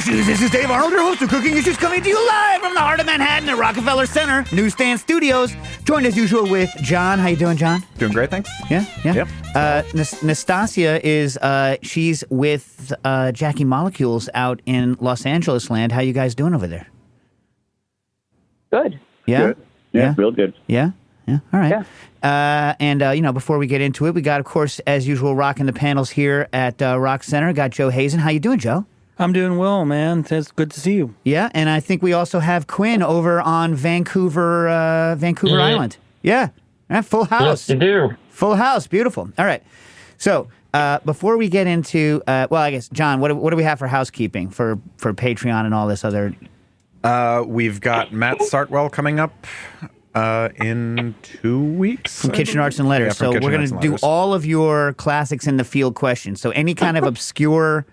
Issues. This is Dave Arnold, your host of Cooking Issues, coming to you live from the heart of Manhattan at Rockefeller Center Newsstand Studios. Joined as usual with John. How you doing, John? Doing great, thanks. Yeah. Yep. Nastasia is she's with Jackie Molecules out in Los Angeles land. How you guys doing over there? Good. Yeah. Good. Yeah, real good. Yeah. Yeah. All right. Yeah. Before we get into it, we got, of course, as usual, rocking the panels here at Rock Center. Got Joe Hazen. How you doing, Joe? I'm doing well, man. It's good to see you. Yeah, and I think we also have Quinn over on Vancouver Island. Yeah. Full house. Yes, you do. Full house. Beautiful. All right. So before we get into, I guess, John, what do we have for housekeeping for Patreon and all this other? We've got Matt Sartwell coming up in 2 weeks. From Kitchen Arts and Letters. Yeah, So from we're Kitchen going Arts to and do Letters. all of your classics in the field questions. So any kind of obscure,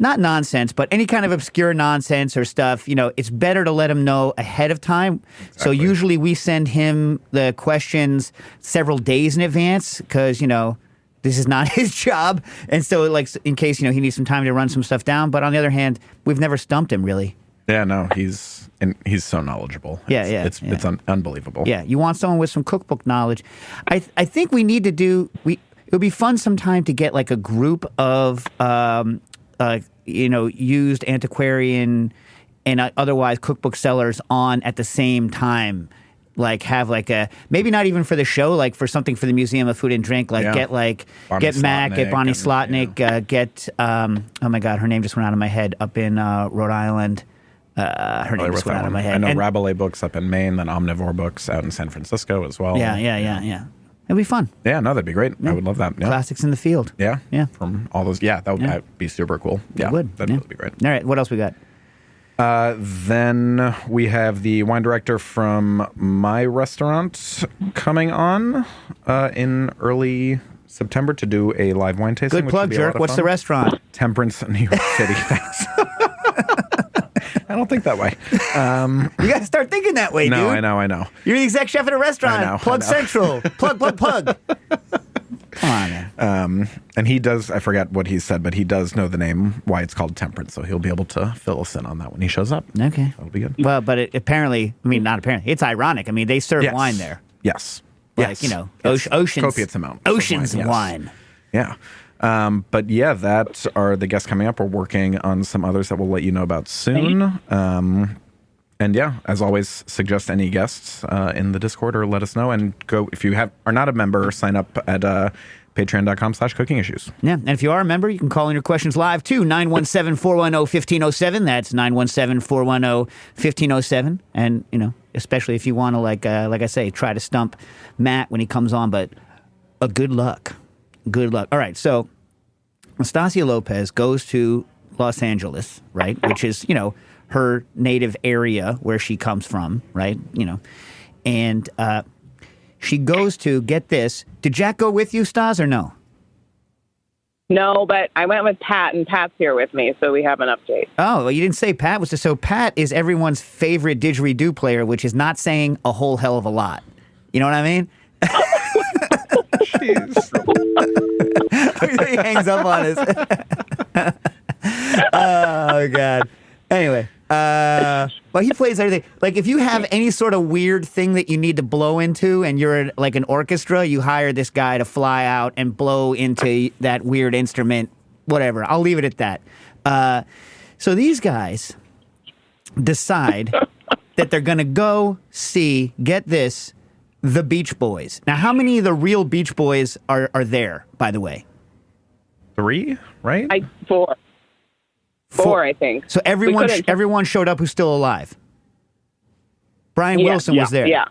not nonsense, but any kind of obscure nonsense or stuff, it's better to let him know ahead of time. Exactly. So usually we send him the questions several days in advance because, this is not his job. And so, in case, he needs some time to run some stuff down. But on the other hand, we've never stumped him, really. Yeah, no, he's so knowledgeable. It's unbelievable. Yeah, you want someone with some cookbook knowledge. I think we need to do. It would be fun sometime to get like a group of used antiquarian and otherwise cookbook sellers on at the same time. Like have like a maybe not even for the show, like for something for the Museum of Food and Drink. Like get Mac, get Bonnie Slotnick, get oh my God, her name just went out of my head up in Rhode Island. Her name just went out of my head. I know Rabelais Books up in Maine, then Omnivore Books out in San Francisco as well. Yeah. It'd be fun. Yeah, no, that'd be great. Yeah. I would love that. Yeah. Classics in the field. Yeah. Yeah. From all those. Yeah, that would be super cool. Yeah, It would. That'd really be great. All right, what else we got? Then we have the wine director from my restaurant coming on in early September to do a live wine tasting. Good plug, jerk. What's the restaurant? Temperance, New York City. Thanks. I don't think that way. You got to start thinking that way, dude. No, I know. You're the exec chef at a restaurant. I know. Plug Central. Plug. Come on, man. And he does, I forget what he said, but he does know the name, why it's called Temperance, so he'll be able to fill us in on that when he shows up. Okay. That'll be good. Well, but not apparently, it's ironic. I mean, they serve wine there. Yes. Like, Yes. oceans. Copious amount. Oceans of yes. wine. Yeah. But yeah, that are the guests coming up. We're working on some others that we'll let you know about soon. And yeah, as always, suggest any guests in the Discord or let us know. And go, if you are not a member, sign up at patreon.com/cookingissues. Yeah, and if you are a member, you can call in your questions live too, 917-410-1507. That's 917-410-1507. And, especially if you want to, like I say, try to stump Matt when he comes on. But good luck. Good luck. All right, so Nastasia Lopez goes to Los Angeles, right, which is, her native area where she comes from, right, and she goes to, get this, did Jack go with you, Stas, or no? No, but I went with Pat, and Pat's here with me, so we have an update. Oh, well, you didn't say Pat was so Pat is everyone's favorite didgeridoo player, which is not saying a whole hell of a lot. You know what I mean? Jeez. He hangs up on us. Oh, God. Anyway, well, he plays everything. Like, if you have any sort of weird thing that you need to blow into and you're like an orchestra, you hire this guy to fly out and blow into that weird instrument, whatever. I'll leave it at that. So these guys decide that they're going to go see, get this, the Beach Boys. Now, how many of the real Beach Boys are there, by the way? 3, right? Four. Four, I think. So everyone showed up who's still alive. Brian Wilson was there. Yeah.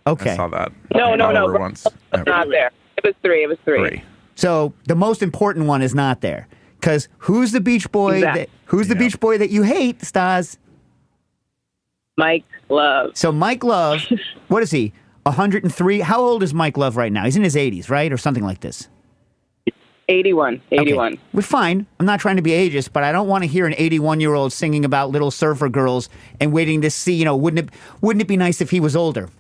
Okay. I saw that. No. Once. Not there. It was 3. Three. So the most important one is not there. Because who's the Beach Boy? Exactly. Who's the Beach Boy that you hate, Stas? Mike Love. So Mike Love, what is he? 103? How old is Mike Love right now? He's in his 80s, right? Or something like this. 81. Okay. We're fine. I'm not trying to be ageist, but I don't want to hear an 81-year-old singing about little surfer girls and waiting to see, wouldn't it be nice if he was older?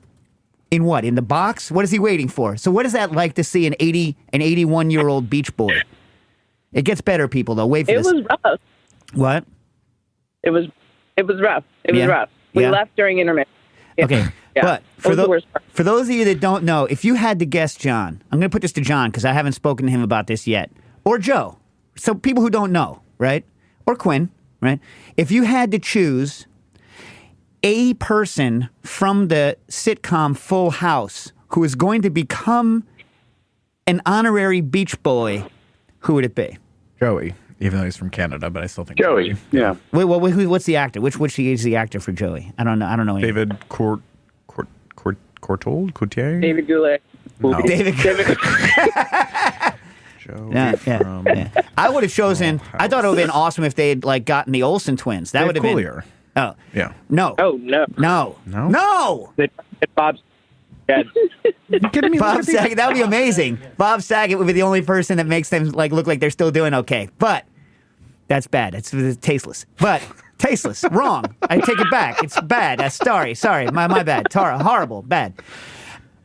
In what? In the box? What is he waiting for? So what is that like to see an 81-year-old Beach Boy? It gets better, people, though. Wait for this. It was rough. What? It was rough. It was Yeah. rough. We Yeah. left during intermission. Yeah. Okay, Yeah. but That was the worst part. for those of you that don't know, if you had to guess John, I'm going to put this to John because I haven't spoken to him about this yet, or Joe, so people who don't know, right? Or Quinn, right? If you had to choose a person from the sitcom Full House who is going to become an honorary beach boy, who would it be? Joey, even though he's from Canada, but I still think Joey. Yeah. Wait, what's the actor? Which is the actor for Joey? I don't know. Any. David Courtier? David Goulet. No. David. Joey Yeah. from I would have chosen. Full I thought it would have been awesome if they'd like gotten the Olsen twins. That Dave would have been. Coulier. Oh Yeah. no. Oh, no. No. No? No. Bob's dead. You kidding me? Bob Saget. That would be amazing. Bob Saget would be the only person that makes them like look like they're still doing okay. But that's bad. That's tasteless. But tasteless. Wrong. I take it back. It's bad. Sorry. My bad. Tara. Horrible. Bad.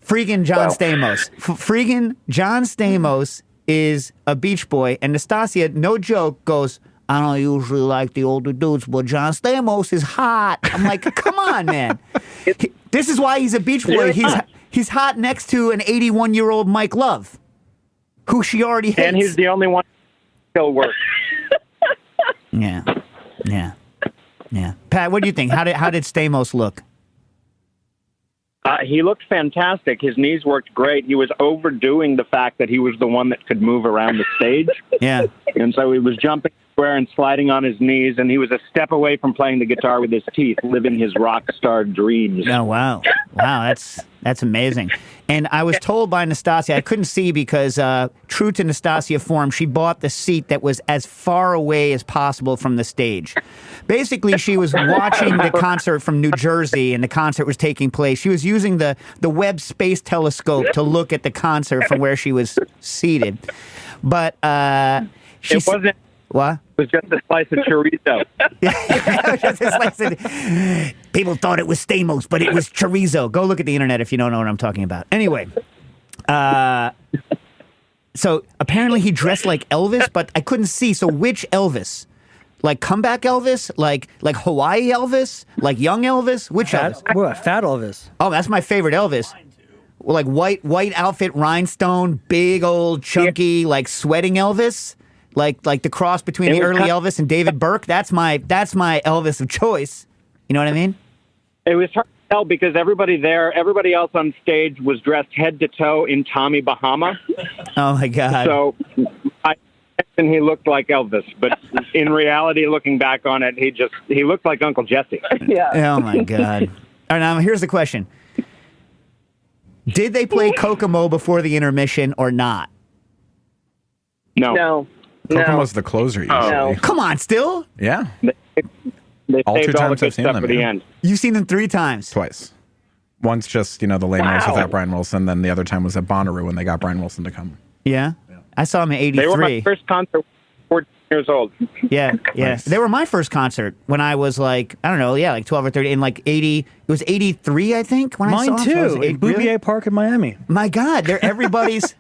Freaking John Stamos. Freaking John Stamos is a beach boy, and Nastasia, no joke, goes, I don't usually like the older dudes, but John Stamos is hot. I'm like, come on, man. This is why he's a beach boy. He's hot next to an 81-year-old Mike Love, who she already hates. And he's the only one who still works. Yeah. Pat, what do you think? How did Stamos look? He looked fantastic. His knees worked great. He was overdoing the fact that he was the one that could move around the stage. Yeah. And so he was jumping square and sliding on his knees, and he was a step away from playing the guitar with his teeth, living his rock star dreams. Oh, wow. That's amazing. And I was told by Nastasia, I couldn't see because true to Nastasia form, she bought the seat that was as far away as possible from the stage. Basically, she was watching the concert from New Jersey, and the concert was taking place. She was using the Webb Space Telescope to look at the concert from where she was seated. But she It wasn't. What? It was just a slice of chorizo. People thought it was Stamos, but it was chorizo. Go look at the internet if you don't know what I'm talking about. Anyway, so apparently he dressed like Elvis, but I couldn't see. So which Elvis? Like comeback Elvis? Like Hawaii Elvis? Like young Elvis? Which Elvis? Fat Elvis. Oh, that's my favorite Elvis. Well, like white outfit, rhinestone, big old chunky, like sweating Elvis. Like the cross between the early Elvis and David Burke. That's my Elvis of choice. You know what I mean? It was hard to tell because everybody else on stage was dressed head to toe in Tommy Bahama. Oh my God. So I and he looked like Elvis, but in reality, looking back on it, he looked like Uncle Jesse. Yeah. Oh my God. All right, now here's the question. Did they play Kokomo before the intermission or not? No. Kokomo's the closer usually. No. Come on, still? Yeah. They All two saved all the times good I've seen stuff them, for the yeah. end. You've seen them 3 times. Twice. Once just, the lame Wow. nose without Brian Wilson, then the other time was at Bonnaroo when they got Brian Wilson to come. Yeah? I saw them in They were my 83. first concert. 14 years old. Yeah. Nice. They were my first concert when I was like, I don't know, like 12 or 30, in like 80, it was 83, I think, when I saw Mine them. So I was too. eight- In Bouvier really? Park in Miami. My God, everybody's,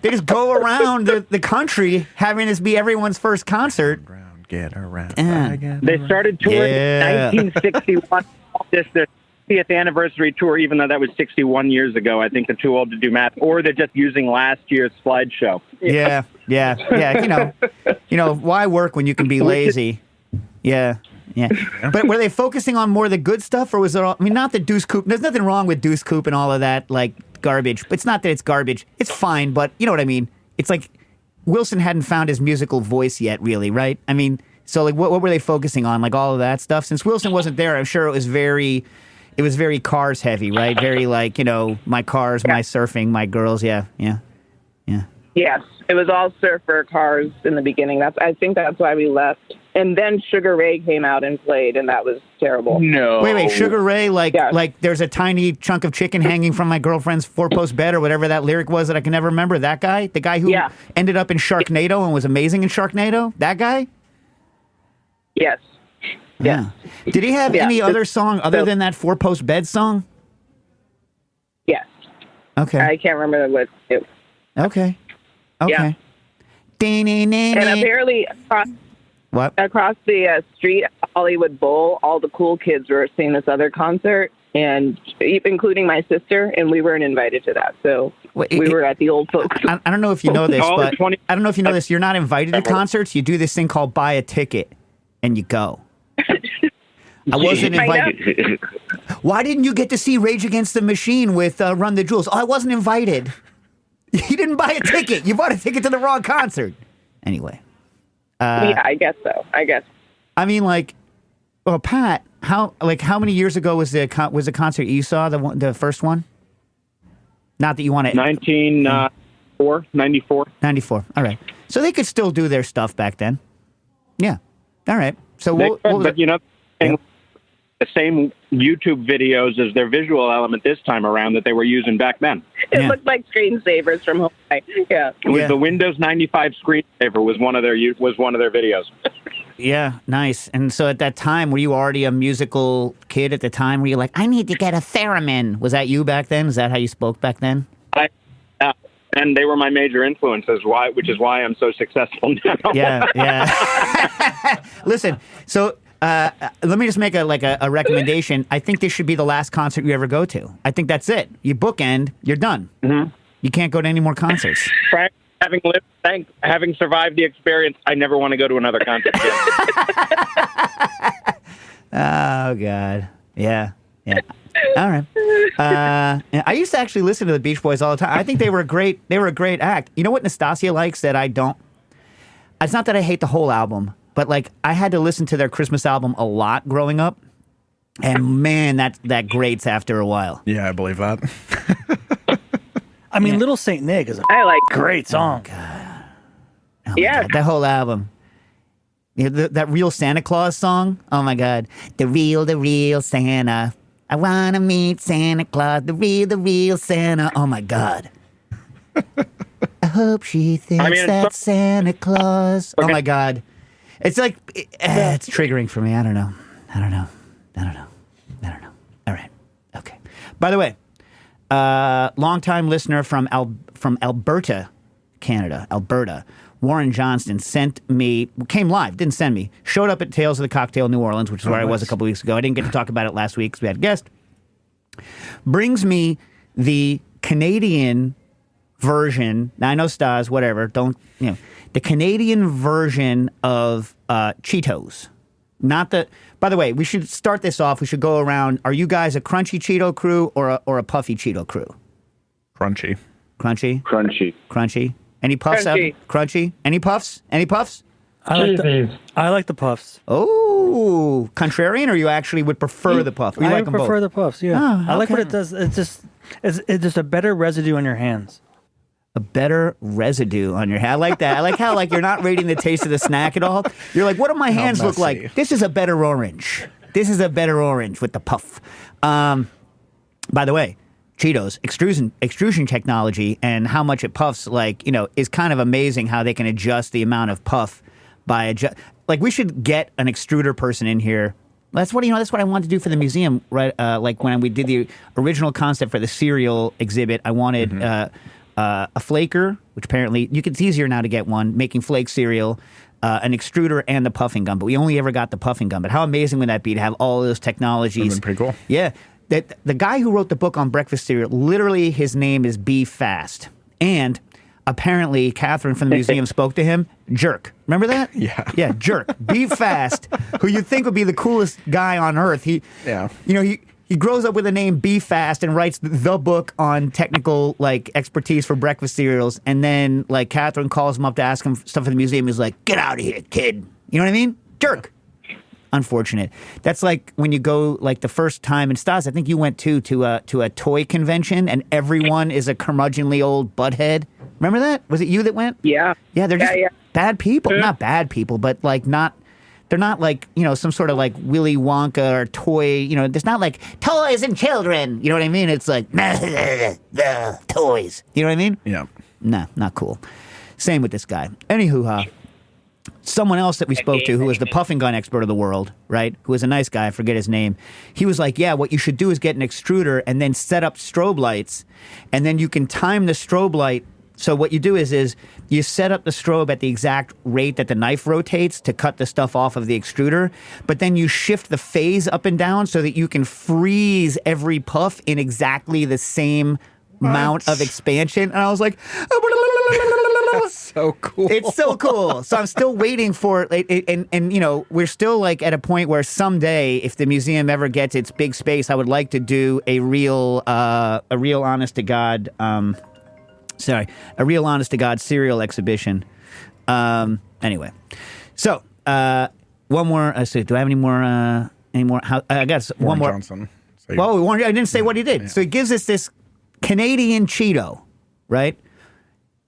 they just go around the country having this be everyone's first concert. Get around. They started touring Yeah. in 1961. This their 50th anniversary tour, even though that was 61 years ago. I think they're too old to do math, or they're just using last year's slideshow. Yeah. Why work when you can be lazy? Yeah. But were they focusing on more of the good stuff, or was there? Not the Deuce Coupe. There's nothing wrong with Deuce Coupe and all of that, like garbage. But it's not that it's garbage. It's fine, but you know what I mean. It's like Wilson hadn't found his musical voice yet, really, right? So like, what were they focusing on? Like all of that stuff. Since Wilson wasn't there, I'm sure it was very Cars heavy, right? Very like my cars, my surfing, my girls. Yeah. Yes, it was all surfer cars in the beginning. I think that's why we left. And then Sugar Ray came out and played, and that was terrible. No. Wait, Sugar Ray, like Yeah. there's a tiny chunk of chicken hanging from my girlfriend's 4-post bed or whatever that lyric was that I can never remember. That guy? The guy who Yeah. ended up in Sharknado and was amazing in Sharknado? That guy? Yes. Yeah. Did he have Yeah. any other song other than that 4-post bed song? Yes. Okay. I can't remember what it was. Okay. And apparently What? across the street Hollywood Bowl, all the cool kids were seeing this other concert, and including my sister, and we weren't invited to that. So we were at the old folks. I don't know if you know this, but 20 I don't know if you know this. You're not invited to concerts. You do this thing called buy a ticket, and you go. I wasn't invited. Why didn't you get to see Rage Against the Machine with Run the Jewels? Oh, I wasn't invited. You didn't buy a ticket. You bought a ticket to the wrong concert. Anyway. Yeah, I guess so. I mean, like, well, Pat, how many years ago was the concert you saw, the first one? Not that you want to... 94. 94. All right. So they could still do their stuff back then. Yeah. All right. So but you know, the same YouTube videos as their visual element this time around that they were using back then. It looked like screensavers from home. Yeah. It was the Windows 95 screensaver was one of their videos. Yeah, nice. And so at that time, were you already a musical kid at the time? Were you like, I need to get a theremin? Was that you back then? Is that how you spoke back then? And they were my major influences, which is why I'm so successful now. Yeah. Listen, so let me just make a recommendation. I think this should be the last concert you ever go to. I think that's it. You bookend, you're done. Mm-hmm. You can't go to any more concerts. Frank, having survived the experience, I never want to go to another concert again. Oh, God. Yeah. All right. I used to actually listen to the Beach Boys all the time. I think they were a great act. You know what Nastasia likes that I don't? It's not that I hate the whole album, but like I had to listen to their Christmas album a lot growing up, and man, that grates after a while. Yeah, I believe that. I mean, Little Saint Nick is a great song. Oh, God, that whole album. That real Santa Claus song. Oh my God, the real Santa. I wanna meet Santa Claus, the real Santa. Oh my God. I hope she thinks that's Santa Claus. Okay. Oh my God. It's like, it's triggering for me. I don't know. All right. Okay. By the way, longtime listener from Alberta, Canada, Warren Johnston came live, didn't send me, showed up at Tales of the Cocktail New Orleans, which is where I was a couple weeks ago. I didn't get to talk about it last week because we had a guest. Brings me the Canadian version. Now, I know Stas, whatever, the Canadian version of Cheetos. By the way, we should start this off. We should go around. Are you guys a crunchy Cheeto crew or a puffy Cheeto crew? Crunchy. Crunchy. Any puffs out? Crunchy. Any puffs? I like the puffs. Oh, contrarian, or you actually would prefer the puff? I prefer the puffs. Yeah, oh, okay. I like what it does. It's just a better residue on your hands. A better residue on your hand. I like that. I like how you're not rating the taste of the snack at all. You're like, what do my hands look like? This is a better orange. With the puff. By the way, Cheetos extrusion technology and how much it puffs is kind of amazing how they can adjust the amount of puff by we should get an extruder person in here. That's what I wanted to do for the museum, right? When we did the original concept for the cereal exhibit, I wanted a flaker, which apparently it's easier now to get one, making flake cereal, an extruder, and the puffing gun. But we only ever got the puffing gun. But how amazing would that be to have all those technologies? That'd been pretty cool. Yeah. The guy who wrote the book on breakfast cereal, literally his name is Be Fast. And apparently Catherine from the museum spoke to him. Jerk. Remember that? Yeah. Yeah, Jerk. Be Fast, who you'd think would be the coolest guy on earth. He grows up with the name Be Fast and writes the book on technical expertise for breakfast cereals. And then Catherine calls him up to ask him stuff for the museum. He's like, get out of here, kid. You know what I mean? Jerk. Unfortunate. That's like when you go the first time in Stas. I think you went to a toy convention and everyone is a curmudgeonly old butthead. Remember that? Was it you that went? Yeah. Yeah, they're just bad people. Not bad people, but they're not some sort of Willy Wonka or toy. There's not toys and children. You know what I mean? It's the toys. You know what I mean? Yeah. Nah, not cool. Same with this guy. Anywho, someone else that we spoke to who was the puffing gun expert of the world, right? Who was a nice guy, I forget his name. He was like, yeah, what you should do is get an extruder and then set up strobe lights, and then you can time the strobe light So what you do is you set up the strobe at the exact rate that the knife rotates to cut the stuff off of the extruder, but then you shift the phase up and down so that you can freeze every puff in exactly the same amount of expansion. And I was like, That's so cool. it's so cool. So I'm still waiting for it, and you know, we're still like at a point where someday, if the museum ever gets its big space, I would like to do a real honest to God, a real honest to God serial exhibition. Anyway, so one more. Do I have any more? I got one more. Johnson. So Well, I didn't say what he did. Yeah. So he gives us this Canadian Cheeto, right?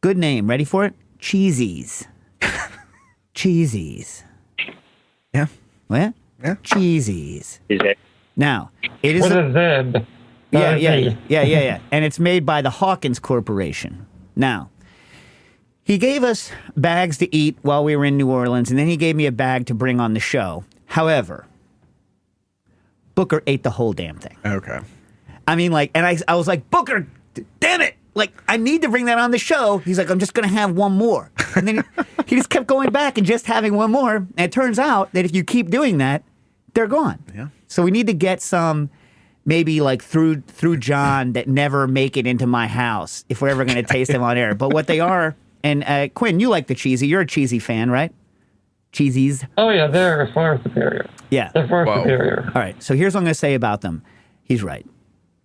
Good name. Ready for it? Cheesies. Cheesies. Yeah. What? Yeah. Cheesies. Is it? Now, it is. With a Z. Yeah. And it's made by the Hawkins Corporation. Now, he gave us bags to eat while we were in New Orleans, and then he gave me a bag to bring on the show. However, Booker ate the whole damn thing. Okay. I mean, like, and I was like, Booker, damn it. Like, I need to bring that on the show. He's like, I'm just going to have one more. And then he just kept going back and just having one more. And it turns out that if you keep doing that, they're gone. Yeah. So we need to get some, maybe like through John, that never make it into my house if we're ever going to taste them on air. But what they are, and Quinn, you like the cheesy. You're a cheesy fan, right? Cheesies. Oh, yeah, they're far superior. Yeah. They're far superior. All right. So here's what I'm going to say about them. He's right.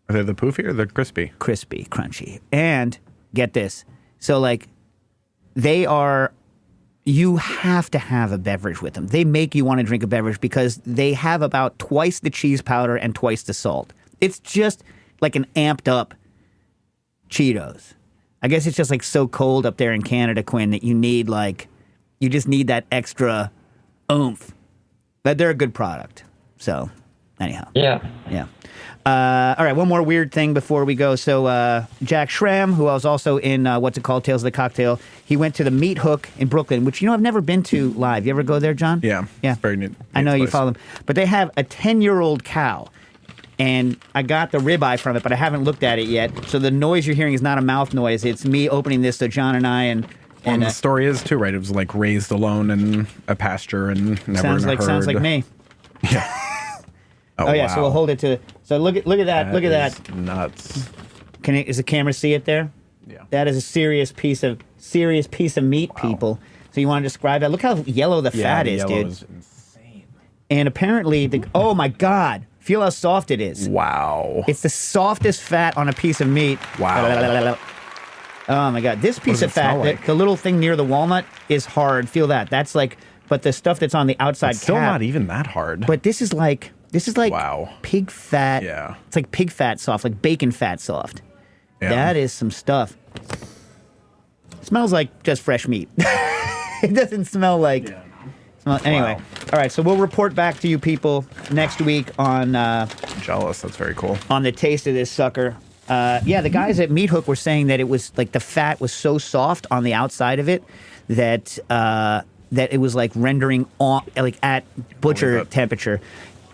Are they the poofy or the crispy? Crispy, crunchy. And get this. So, like, they are, you have to have a beverage with them. They make you want to drink a beverage because they have about twice the cheese powder and twice the salt. It's just like an amped up Cheetos. I guess it's just like so cold up there in Canada, Quinn, that you need you just need that extra oomph. But they're a good product. So, anyhow. Yeah. All right, one more weird thing before we go. So Jack Schramm, who I was also in What's It Called, Tales of the Cocktail, he went to the Meat Hook in Brooklyn, which, I've never been to live. You ever go there, John? Yeah. Yeah. It's very neat. I know place. you follow them. But they have a 10-year-old cow, and I got the ribeye from it, but I haven't looked at it yet. So the noise you're hearing is not a mouth noise. It's me opening this so John and I and the story is too, right? It was like raised alone in a pasture and never sounds in a like herd. sounds like me. Yeah. Oh yeah, wow. so we'll hold it to. So look at that. Look at that. Nuts. Does the camera see it there? Yeah. That is a serious piece of meat, people. So you want to describe that? Look how yellow the fat is, yellow dude. Is insane. And apparently, oh my God, feel how soft it is. Wow. It's the softest fat on a piece of meat. Wow. Oh my God, this piece of fat, like? the little thing near the walnut is hard. Feel that? That's like, but the stuff that's on the outside It's still cap, not even that hard. But this is like wow. pig fat. Yeah. It's like pig fat soft, like bacon fat soft. Yeah. That is some stuff. Smells like just fresh meat. It doesn't smell like. Anyway, all right. So we'll report back to you people next week on. Jealous. That's very cool. On the taste of this sucker. The guys at Meat Hook were saying that it was like the fat was so soft on the outside of it that that it was like rendering on like at butcher temperature.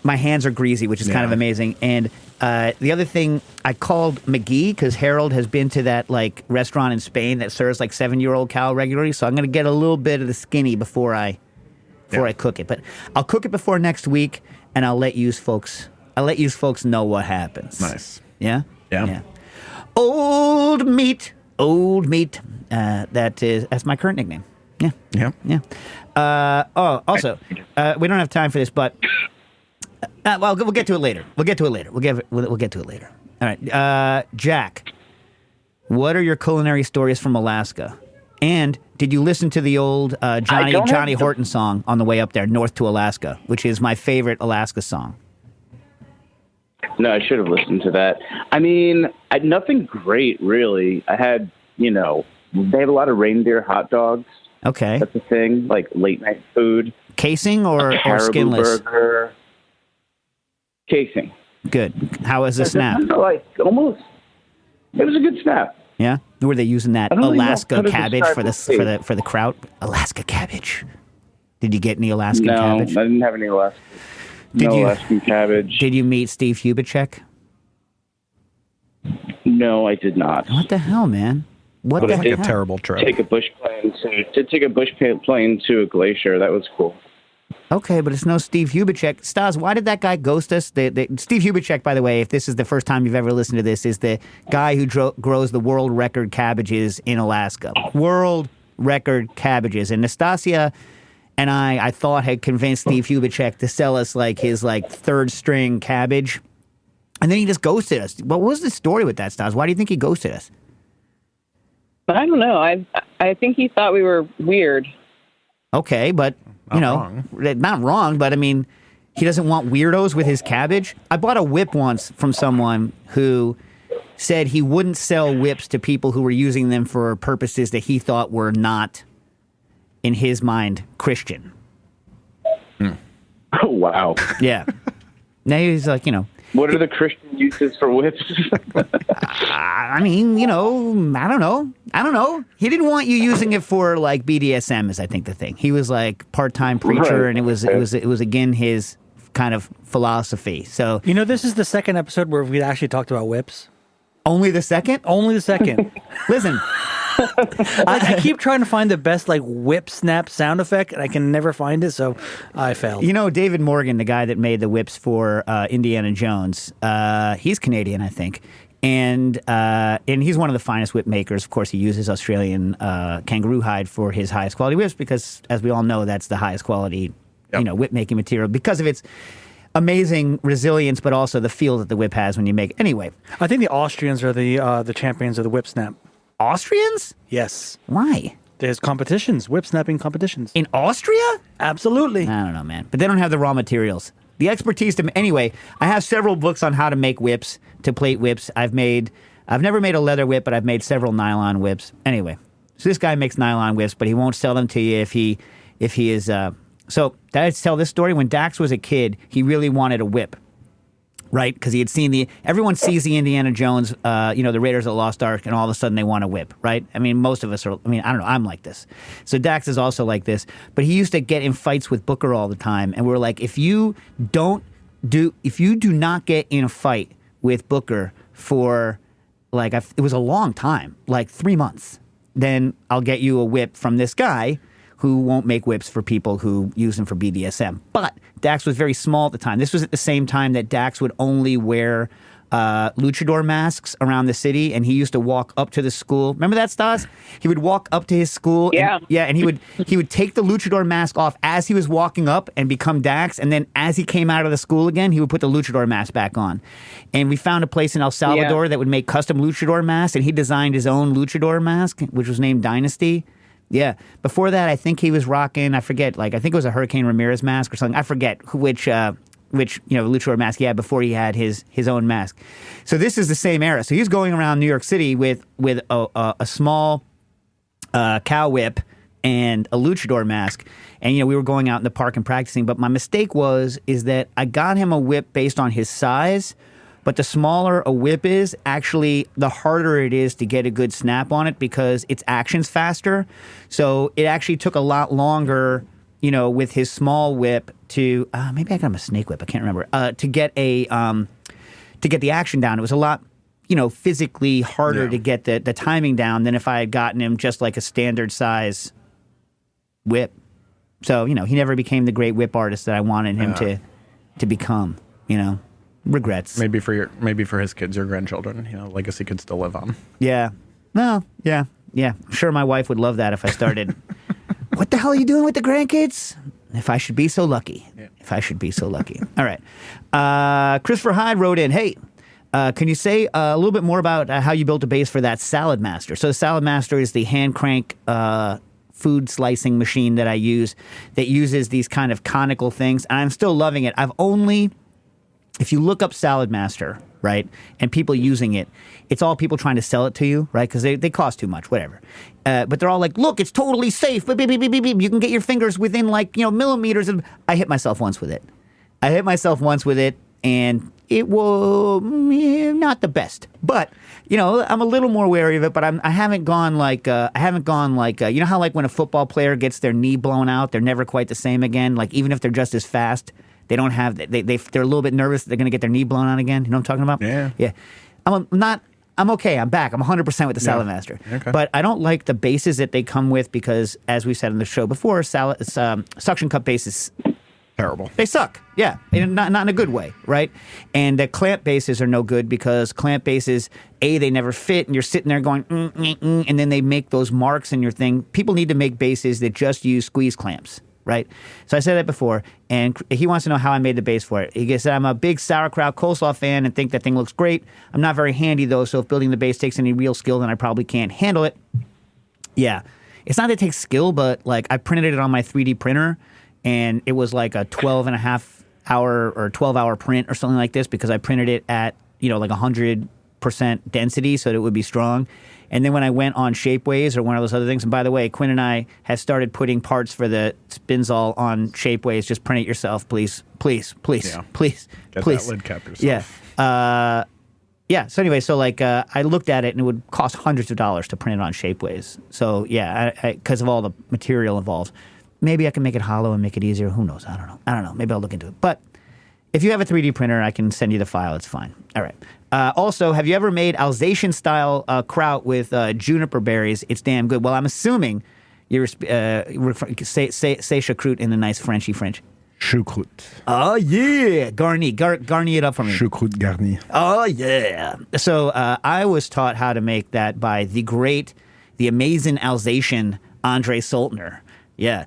My hands are greasy, which is kind of amazing. And the other thing, I called McGee because Harold has been to that like restaurant in Spain that serves like 7-year-old cow regularly. So I'm going to get a little bit of the skinny before I cook it. But I'll cook it before next week, and I'll let you folks know what happens. Nice. Yeah. Yeah. Old meat. That's my current nickname. Yeah. Also, we don't have time for this, but. We'll get to it later. We'll get to it later. All right, Jack. What are your culinary stories from Alaska? And did you listen to the old Johnny Horton song on the way up there, North to Alaska, which is my favorite Alaska song? No, I should have listened to that. I mean, nothing great, really. I had, they have a lot of reindeer hot dogs. Okay. That's a thing, like late night food. Casing or skinless? Burger. Casing. Good. How was the snap? Like almost. It was a good snap. Yeah. Were they using that Alaska cabbage for the kraut? Alaska cabbage. Did you get any Alaskan cabbage? No, I didn't have any Alaskan cabbage. Did you meet Steve Hubacek? No, I did not. What the hell, man? What That the was like a hell? terrible trip. Take a bush plane to a glacier. That was cool. Okay, but it's no Steve Hubachek. Stas, why did that guy ghost us? Steve Hubachek, by the way, if this is the first time you've ever listened to this, is the guy who grows the world record cabbages in Alaska. World record cabbages. And Nastasia and I thought, had convinced Steve Hubachek to sell us like his third string cabbage. And then he just ghosted us. What was the story with that, Stas? Why do you think he ghosted us? I don't know. I think he thought we were weird. Okay, but, not wrong, but I mean, he doesn't want weirdos with his cabbage. I bought a whip once from someone who said he wouldn't sell whips to people who were using them for purposes that he thought were not, in his mind, Christian. Oh, wow. Yeah. Now he's like, What are the Christian uses for whips? I mean, I don't know. He didn't want you using it for like BDSM is I think the thing. He was like part-time preacher Right. and it was again his kind of philosophy. So This is the second episode where we actually talked about whips. only the second? Only the second. Listen. I keep trying to find the best whip snap sound effect, and I can never find it, so I failed. David Morgan, the guy that made the whips for Indiana Jones, he's Canadian, I think. And he's one of the finest whip makers. Of course, he uses Australian kangaroo hide for his highest quality whips because, as we all know, that's the highest quality, whip making material because of its amazing resilience, but also the feel that the whip has when you make it. Anyway, I think the Austrians are the champions of the whip snap. Austrians? Yes. Why? There's competitions, whip snapping competitions. In Austria? Absolutely. I don't know, man. But they don't have the raw materials. The expertise to... Anyway, I have several books on how to make whips, to plate whips. I've never made a leather whip, but I've made several nylon whips. Anyway, so this guy makes nylon whips, but he won't sell them to you if he is... So, did I tell this story? When Dax was a kid, he really wanted a whip. Right, because he had seen everyone sees the Indiana Jones, the Raiders of the Lost Ark, and all of a sudden they want a whip, right? I mean, most of us are, I don't know, I'm like this. So Dax is also like this, but he used to get in fights with Booker all the time, and we're like, if you do not get in a fight with Booker for, it was a long time, 3 months, then I'll get you a whip from this guy who won't make whips for people who use them for BDSM. But Dax was very small at the time. This was at the same time that Dax would only wear luchador masks around the city, and he used to walk up to the school. Remember that, Stas? He would walk up to his school. Yeah. And he would take the luchador mask off as he was walking up and become Dax, and then as he came out of the school again, he would put the luchador mask back on. And we found a place in El Salvador that would make custom luchador masks, and he designed his own luchador mask, which was named Dynasty. Yeah. Before that, I think he was rocking, I forget, I think it was a Hurricane Ramirez mask or something. I forget which luchador mask he had before he had his own mask. So this is the same era. So he's going around New York City with a small cow whip and a luchador mask. And, we were going out in the park and practicing. But my mistake is that I got him a whip based on his size. But the smaller a whip is, actually, the harder it is to get a good snap on it because its action's faster. So it actually took a lot longer, with his small whip to maybe I got him a snake whip. I can't remember to get the action down. It was a lot, physically harder to get the timing down than if I had gotten him just like a standard size whip. So he never became the great whip artist that I wanted him to become. Regrets. Maybe for his kids or grandchildren, legacy could still live on. Yeah. No. Yeah. I'm sure my wife would love that if I started. What the hell are you doing with the grandkids? If I should be so lucky. Yeah. If I should be so lucky. All right. Christopher Hyde wrote in, hey, can you say a little bit more about how you built a base for that Salad Master? So the Salad Master is the hand crank food slicing machine that I use that uses these kind of conical things. And I'm still loving it. If you look up Salad Master, right, and people using it, it's all people trying to sell it to you, right, because they cost too much, whatever. But they're all like, look, it's totally safe. Beep, beep, beep, beep, beep. You can get your fingers within, millimeters of... I hit myself once with it. And it was not the best. But, I'm a little more wary of it, but I haven't gone like, you know how when a football player gets their knee blown out, they're never quite the same again? Even if they're just as fast... They don't have, they're a little bit nervous that they're going to get their knee blown out again. You know what I'm talking about? Yeah. I'm not I'm okay. I'm back. I'm 100% with the Salad Master. Okay. But I don't like the bases that they come with because, as we said in the show before, suction cup bases, Terrible. they suck. Yeah, and not in a good way, right? And the clamp bases are no good because clamp bases, they never fit, and you're sitting there going, and then they make those marks in your thing. People need to make bases that just use squeeze clamps, right? So I said that before, and he wants to know how I made the base for it. He said, I'm a big sauerkraut coleslaw fan and think that thing looks great. I'm not very handy, though, so if building the base takes any real skill, then I probably can't handle it. Yeah. It's not that it takes skill, but like I printed it on my 3D printer, and it was like a 12 and a half hour or 12-hour print or something like this because I printed it at, like 100% density so that it would be strong. And then when I went on Shapeways or one of those other things, and by the way, Quinn and I have started putting parts for the Spinzall on Shapeways. Just print it yourself, please. Please. Yeah. Please. Get please. that lid cap yourself. Yeah. Yeah. So anyway, so like I looked at it and it would cost hundreds of dollars to print it on Shapeways. So yeah, because of all the material involved. Maybe I can make it hollow and make it easier. Who knows? I don't know. Maybe I'll look into it. But if you have a 3D printer, I can send you the file. It's fine. All right. Also, have you ever made Alsatian-style kraut with juniper berries? It's damn good. Well, I'm assuming you're say choucroute in the nice Frenchy French. Choucroute. Oh, yeah. Garni it up for me. Choucroute garni. Oh, yeah. So I was taught how to make that by the amazing Alsatian Andre Soltner. Yeah.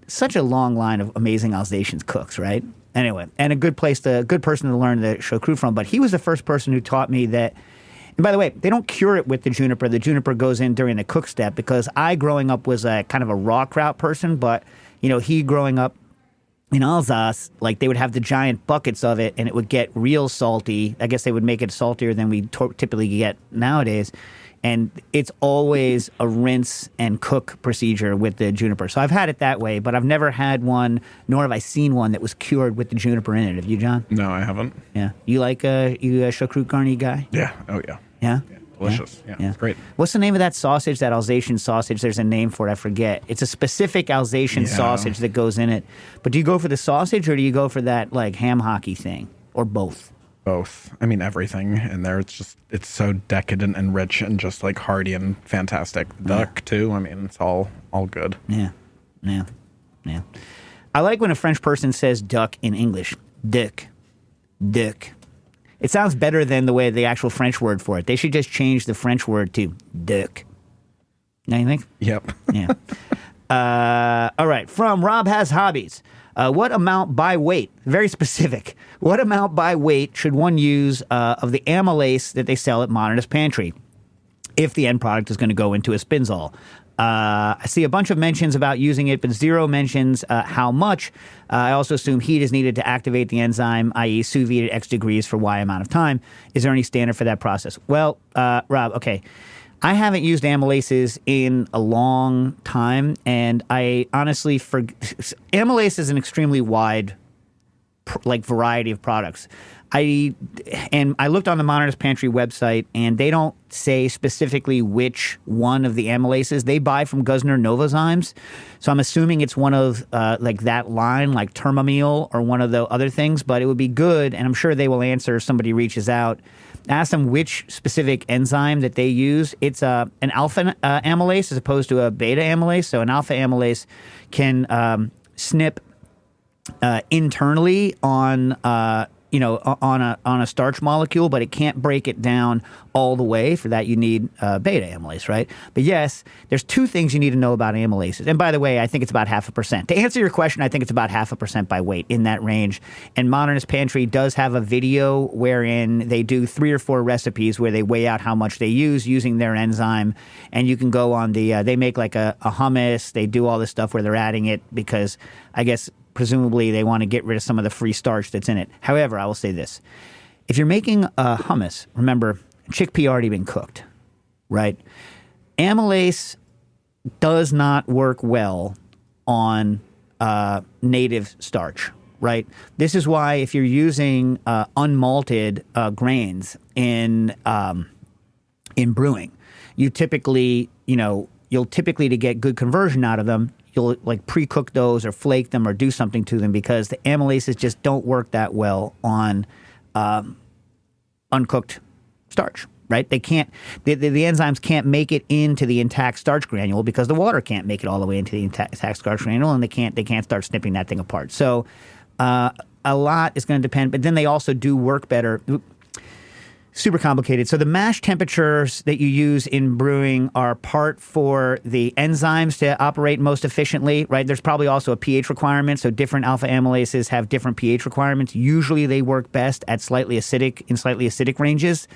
Such a long line of amazing Alsatian cooks, right? Anyway, and a good person to learn the choucroute from. But he was the first person who taught me that. And by the way, they don't cure it with the juniper. The juniper goes in during the cook step because I, growing up, was a kind of a raw kraut person. But, he growing up in Alsace, like they would have the giant buckets of it and it would get real salty. I guess they would make it saltier than we typically get nowadays. And it's always a rinse and cook procedure with the juniper. So I've had it that way, but I've never had one, nor have I seen one that was cured with the juniper in it. Have you, John? No, I haven't. Yeah. You like you a choucroute garni guy? Yeah. Oh, yeah. Yeah? Delicious. Yeah. It's great. What's the name of that sausage, that Alsatian sausage? There's a name for it. I forget. It's a specific Alsatian sausage that goes in it. But do you go for the sausage or do you go for that like ham hockey thing? Or both? Both. I mean, everything in there. It's so decadent and rich and just like hearty and fantastic. Duck too. I mean, it's all good. Yeah. I like when a French person says duck in English. Duck. It sounds better than the way the actual French word for it. They should just change the French word to duck. Now you think? Yep. Yeah. All right. From Rob Has Hobbies. What amount by weight? Very specific. What amount by weight should one use of the amylase that they sell at Modernist Pantry if the end product is going to go into a Spinzall? I see a bunch of mentions about using it, but zero mentions how much. I also assume heat is needed to activate the enzyme, i.e. sous vide at X degrees for Y amount of time. Is there any standard for that process? Well, Rob, okay. I haven't used amylases in a long time, and I honestly amylase is an extremely wide variety of products. I looked on the Modernist Pantry website, and they don't say specifically which one of the amylases they buy from Guzzner Novozymes. So I'm assuming it's one of that line, like Termamil or one of the other things. But it would be good, and I'm sure they will answer if somebody reaches out. Ask them which specific enzyme that they use. It's an alpha amylase as opposed to a beta amylase. So an alpha amylase can snip internally on a starch molecule, but it can't break it down all the way. For that, you need beta amylase, right? But yes, there's two things you need to know about amylases. And by the way, I think it's about 0.5%. To answer your question, I think it's about 0.5% by weight, in that range. And Modernist Pantry does have a video wherein they do 3 or 4 recipes where they weigh out how much they use using their enzyme. And you can go on they make like a hummus. They do all this stuff where they're adding it because I guess presumably they want to get rid of some of the free starch that's in it. However, I will say this. If you're making a hummus, remember, chickpea already been cooked, right? Amylase does not work well on native starch, right? This is why if you're using unmalted grains in brewing, you'll typically to get good conversion out of them, you'll like pre-cook those or flake them or do something to them because the amylases just don't work that well on uncooked starch, right? They can't, the enzymes can't make it into the intact starch granule because the water can't make it all the way into the intact starch granule, and they can't start snipping that thing apart. So a lot is going to depend, but then they also do work better. Super complicated. So the mash temperatures that you use in brewing are part for the enzymes to operate most efficiently, right? There's probably also a pH requirement. So different alpha amylases have different pH requirements. Usually they work best at slightly acidic ranges.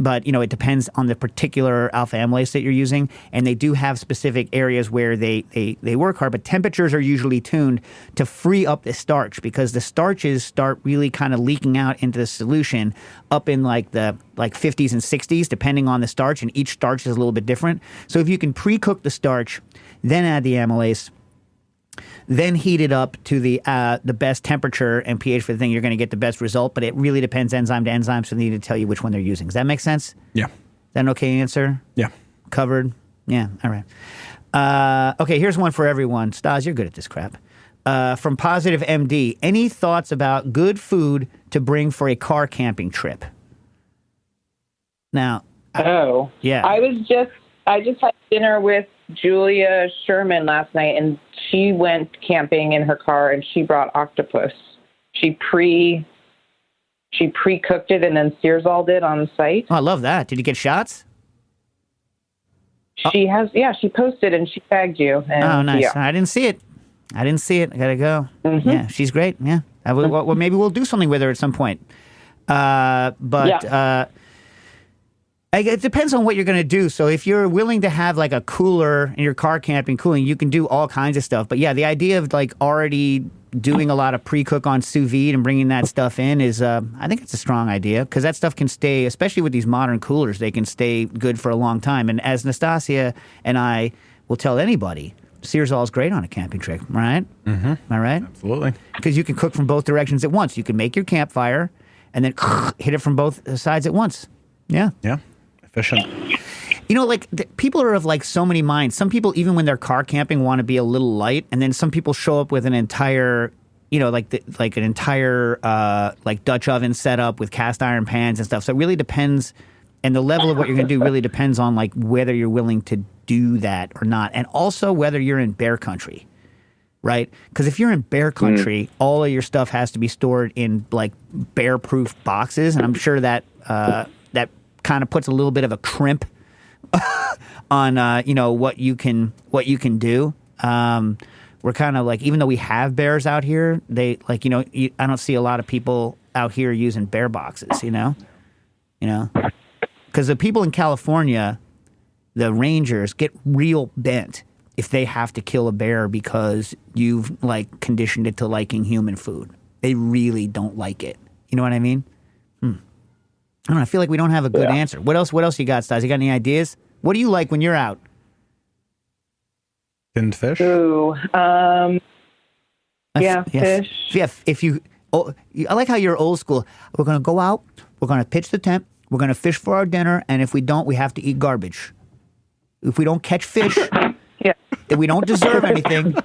But, it depends on the particular alpha amylase that you're using. And they do have specific areas where they work hard. But temperatures are usually tuned to free up the starch because the starches start really kind of leaking out into the solution up in the 50s and 60s, depending on the starch. And each starch is a little bit different. So if you can pre-cook the starch, then add the amylase, then heat it up to the best temperature and pH for the thing, you're going to get the best result. But it really depends enzyme to enzyme, so they need to tell you which one they're using. Does that make sense? Yeah. Is that an okay answer? Yeah. Covered? Yeah. All right. Okay, here's one for everyone. Stas, you're good at this crap. From Positive MD, any thoughts about good food to bring for a car camping trip? Now. Yeah. I just had dinner with Julia Sherman last night, and she went camping in her car, and she brought octopus. She pre-cooked it and then searzalled it on site. Oh, I love that. Did you get shots? She posted and she tagged you. And, oh, nice. Yeah. I didn't see it. I gotta go. Mm-hmm. Yeah, she's great. Yeah. Well, maybe we'll do something with her at some point. It depends on what you're going to do. So if you're willing to have a cooler in your car camping cooling, you can do all kinds of stuff. But yeah, the idea of already doing a lot of pre-cook on sous vide and bringing that stuff in is, I think it's a strong idea because that stuff can stay, especially with these modern coolers, they can stay good for a long time. And as Nastasia and I will tell anybody, searzall is great on a camping trip, right? Mm-hmm. Am I right? Absolutely. Because you can cook from both directions at once. You can make your campfire and then hit it from both sides at once. Yeah. Yeah. Efficient. People are of so many minds. Some people, even when they're car camping, want to be a little light, and then some people show up with an entire, an entire Dutch oven setup with cast iron pans and stuff. So it really depends, and the level of what you're going to do really depends on whether you're willing to do that or not, and also whether you're in bear country, right? Because if you're in bear country, all of your stuff has to be stored in bear-proof boxes, and I'm sure that that kind of puts a little bit of a crimp on what you can do. We're kind of even though we have bears out here, they I don't see a lot of people out here using bear boxes, because the people in California, the rangers, get real bent if they have to kill a bear because you've conditioned it to liking human food. They really don't like it. You know what I mean? I don't know. I feel like we don't have a good answer. What else you got, Stas? You got any ideas? What do you like when you're out? Tinned fish? Ooh, fish. Yeah, I like how you're old school. We're going to go out. We're going to pitch the tent. We're going to fish for our dinner. And if we don't, we have to eat garbage. If we don't catch fish, if we don't deserve anything,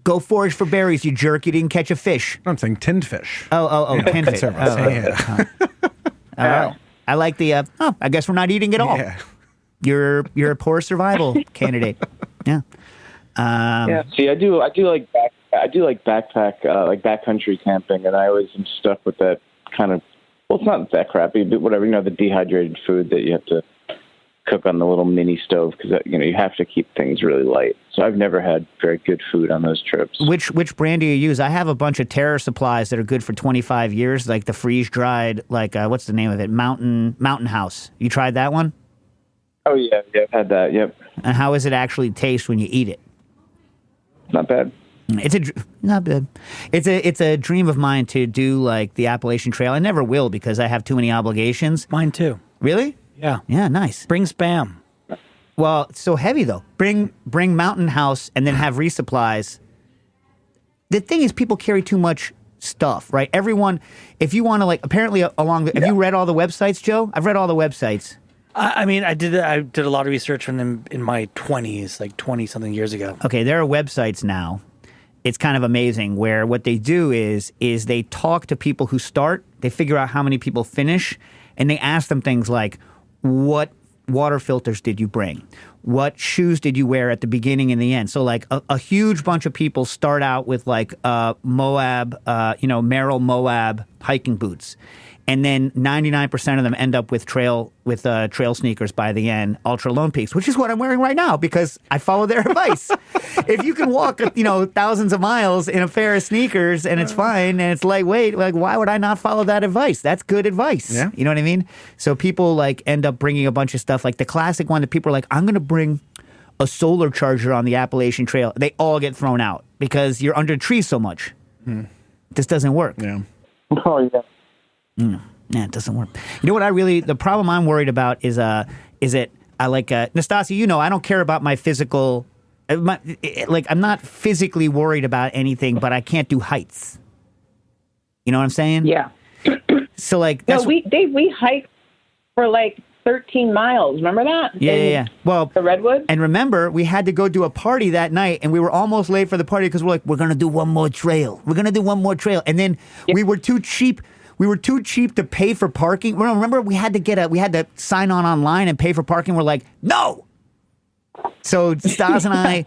go forage for berries, you jerk. You didn't catch a fish. I'm saying tinned fish. Tinned fish. I like the, I guess we're not eating at all. Yeah. You're a poor survival candidate. Yeah. See, I do like backcountry camping, and I always am stuck with that kind of, well, it's not that crappy, but whatever, the dehydrated food that you have to cook on the little mini stove because, you have to keep things really light. So I've never had very good food on those trips. Which brand do you use? I have a bunch of Terror supplies that are good for 25 years, like the freeze-dried, what's the name of it? Mountain House. You tried that one? Oh, yeah, I've had that, yep. And how does it actually taste when you eat it? Not bad. Not bad. It's a dream of mine to do the Appalachian Trail. I never will because I have too many obligations. Mine too. Really? Yeah. Yeah, nice. Bring Spam. Well, it's so heavy though. Bring Mountain House and then have resupplies. The thing is, people carry too much stuff, right? Everyone, if you want to apparently have you read all the websites, Joe? I've read all the websites. I did a lot of research on them in my 20s, 20 something years ago. Okay, there are websites now. It's kind of amazing where what they do is they talk to people who start, they figure out how many people finish, And they ask them things like, what water filters did you bring? What shoes did you wear at the beginning and the end? So like a huge bunch of people start out with like Moab, Merrell Moab hiking boots. And then 99% of them end up with trail sneakers by the end, Ultra Lone Peaks, which is what I'm wearing right now because I follow their advice. If you can walk, thousands of miles in a pair of sneakers and it's fine and it's lightweight, like why would I not follow that advice? That's good advice. Yeah. You know what I mean? So people like end up bringing a bunch of stuff. Like the classic one that people are like, I'm going to bring a solar charger on the Appalachian Trail. They all get thrown out because you're under trees so much. This doesn't work. Yeah. Oh, yeah. Yeah, it doesn't work. You know what the problem I'm worried about is I like, Nastasia, I don't care about my physical, I'm not physically worried about anything, but I can't do heights. You know what I'm saying? Yeah. So like, No, we hiked for like 13 miles. Remember that? Yeah. Well, the Redwoods. And remember, we had to go do a party that night, and we were almost late for the party because we're like, we're gonna do one more trail. And then we were too cheap. We were too cheap to pay for parking. Remember, we had to sign on online and pay for parking. We're like, no. So Stas and I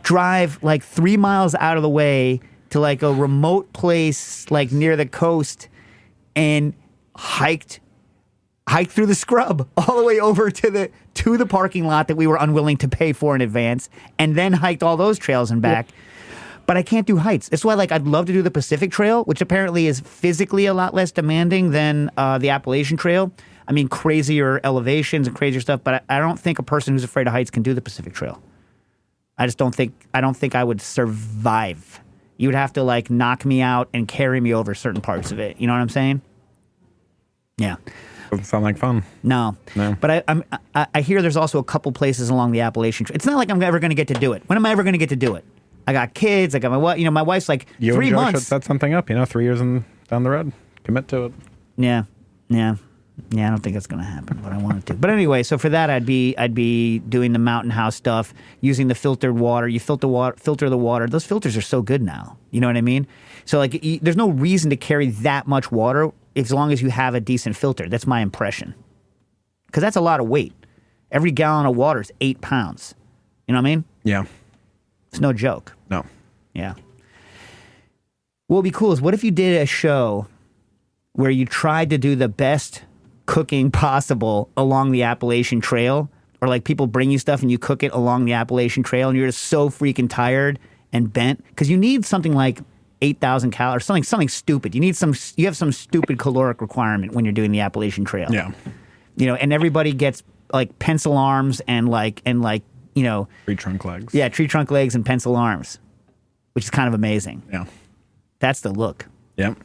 drive like 3 miles out of the way to like a remote place like near the coast and hiked through the scrub all the way over to the parking lot that we were unwilling to pay for in advance, and then hiked all those trails and back. But I can't do heights. That's why, I'd love to do the Pacific Trail, which apparently is physically a lot less demanding than the Appalachian Trail. I mean, crazier elevations and crazier stuff. But I don't think a person who's afraid of heights can do the Pacific Trail. I don't think I would survive. You would have to knock me out and carry me over certain parts of it. You know what I'm saying? Yeah. Doesn't sound like fun. No. But I hear there's also a couple places along the Appalachian Trail. It's not like I'm ever going to get to do it. When am I ever going to get to do it? I got kids. I got my wife. My wife's like you 3 and Joe months. should set something up. 3 years down the road. Commit to it. Yeah. I don't think that's going to happen, but I want it to. But anyway, so for that, I'd be doing the mountain house stuff, using the filtered water. You filter the water. Those filters are so good now. You know what I mean? So there's no reason to carry that much water as long as you have a decent filter. That's my impression. Because that's a lot of weight. Every gallon of water is 8 pounds. You know what I mean? Yeah. It's no joke. No. Yeah. What would be cool is what if you did a show where you tried to do the best cooking possible along the Appalachian Trail, or people bring you stuff and you cook it along the Appalachian Trail and you're just so freaking tired and bent because you need something like 8,000 calories, something stupid. You have some stupid caloric requirement when you're doing the Appalachian Trail. Yeah. And everybody gets pencil arms and tree trunk legs. Yeah, tree trunk legs and pencil arms, which is kind of amazing. Yeah. That's the look. Yep.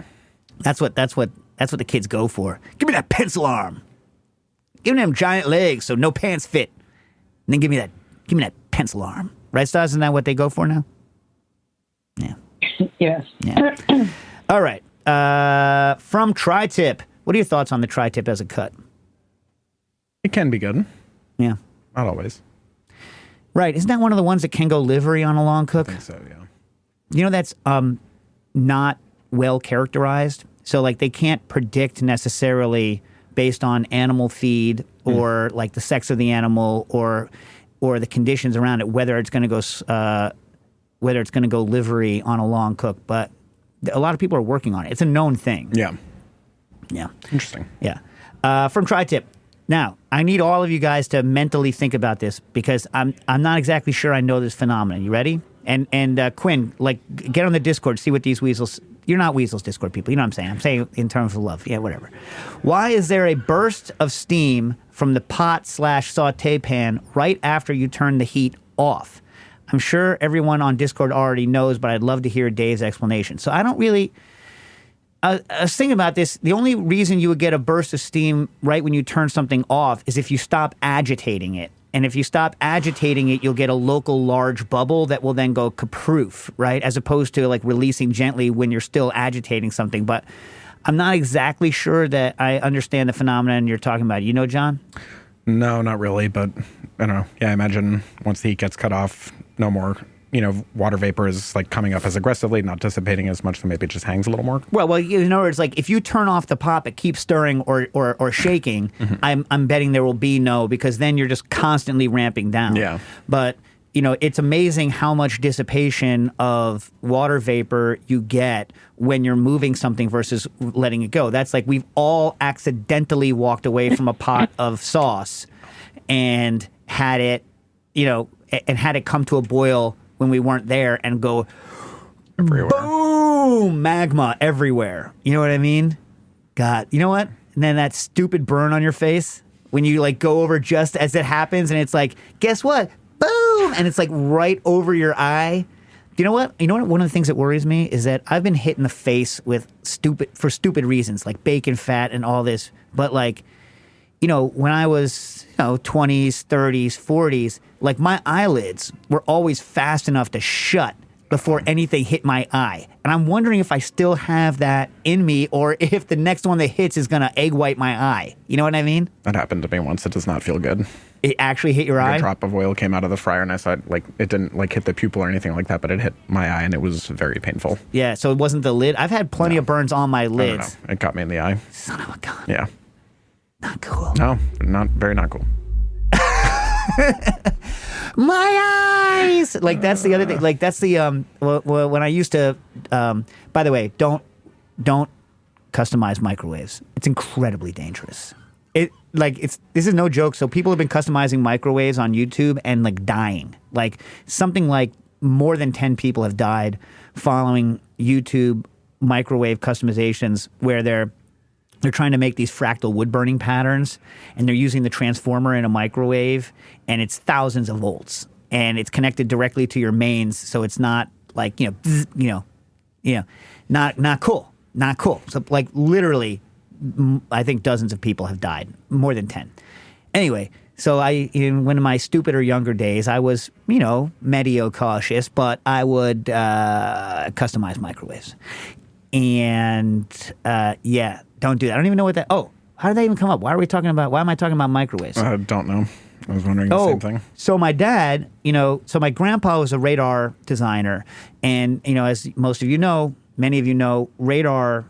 That's what the kids go for. Give me that pencil arm. Give me them giant legs so no pants fit. And then give me that pencil arm. Right, Stas? Isn't that what they go for now? Yeah. Yes. Yeah. All right. From Tri-Tip. What are your thoughts on the Tri-Tip as a cut? It can be good. Yeah. Not always. Right. Isn't that one of the ones that can go livery on a long cook? I think so, yeah. That's not well characterized. So they can't predict necessarily based on animal feed or the sex of the animal or the conditions around it whether it's going to go livery on a long cook. But a lot of people are working on it. It's a known thing. Yeah. Yeah. Interesting. Yeah. From Tri-Tip. Now, I need all of you guys to mentally think about this because I'm not exactly sure I know this phenomenon. You ready? And Quinn, get on the Discord, see what these weasels. You're not weasels, Discord people. You know what I'm saying? I'm saying in terms of love. Yeah, whatever. Why is there a burst of steam from the pot/saute pan right after you turn the heat off? I'm sure everyone on Discord already knows, but I'd love to hear Dave's explanation. So I don't really. I was thinking about this. The only reason you would get a burst of steam right when you turn something off is if you stop agitating it. And if you stop agitating it, you'll get a local large bubble that will then go kaproof, right? As opposed to releasing gently when you're still agitating something. But I'm not exactly sure that I understand the phenomenon you're talking about. You know, John? No, not really. But I don't know. Yeah, I imagine once the heat gets cut off, no more, water vapor is like coming up as aggressively, not dissipating as much, so maybe it just hangs a little more. Well, in other words, like if you turn off the pot but keep stirring or shaking, I'm betting there will be no, because then you're just constantly ramping down. Yeah. But it's amazing how much dissipation of water vapor you get when you're moving something versus letting it go. That's like we've all accidentally walked away from a pot of sauce and had it, and had it come to a boil when we weren't there and go Everywhere. boom, magma everywhere. You know what I mean? God, you know what? And then that stupid burn on your face when you like go over just as it happens and it's like, guess what? Boom! And it's like right over your eye. You know what? One of the things that worries me is that I've been hit in the face with stupid reasons, like bacon fat and all this. But like, when I was, 20s, 30s, 40s, like my eyelids were always fast enough to shut before anything hit my eye. And I'm wondering if I still have that in me or if the next one that hits is going to egg white my eye. You know what I mean? That happened to me once. It does not feel good. It actually hit your eye? A drop of oil came out of the fryer and I saw it, like, it didn't like hit the pupil or anything like that, but it hit my eye and it was very painful. Yeah, so it wasn't the lid? I've had plenty of burns on my lids. No. It got me in the eye. Son of a gun. Yeah. Not cool. No, not cool. My eyes. Like that's the other thing. Like that's the well, when I used to. By the way, don't customize microwaves. It's incredibly dangerous. This is no joke. So people have been customizing microwaves on YouTube and like dying. Like something like more than 10 people have died following YouTube microwave customizations where they're trying to make these fractal wood burning patterns and they're using the transformer in a microwave and it's thousands of volts and it's connected directly to your mains. So it's not like, not cool. So like literally, I think dozens of people have died, more than 10. Anyway, so in one of my stupider younger days, I was, medio cautious, but I would customize microwaves. And yeah, don't do that. I don't even know what that. Oh, how did that even come up? Why am I talking about microwaves? I don't know. I was wondering the same thing. So my dad, so my grandpa was a radar designer. And, as most of you know, many of you know, radar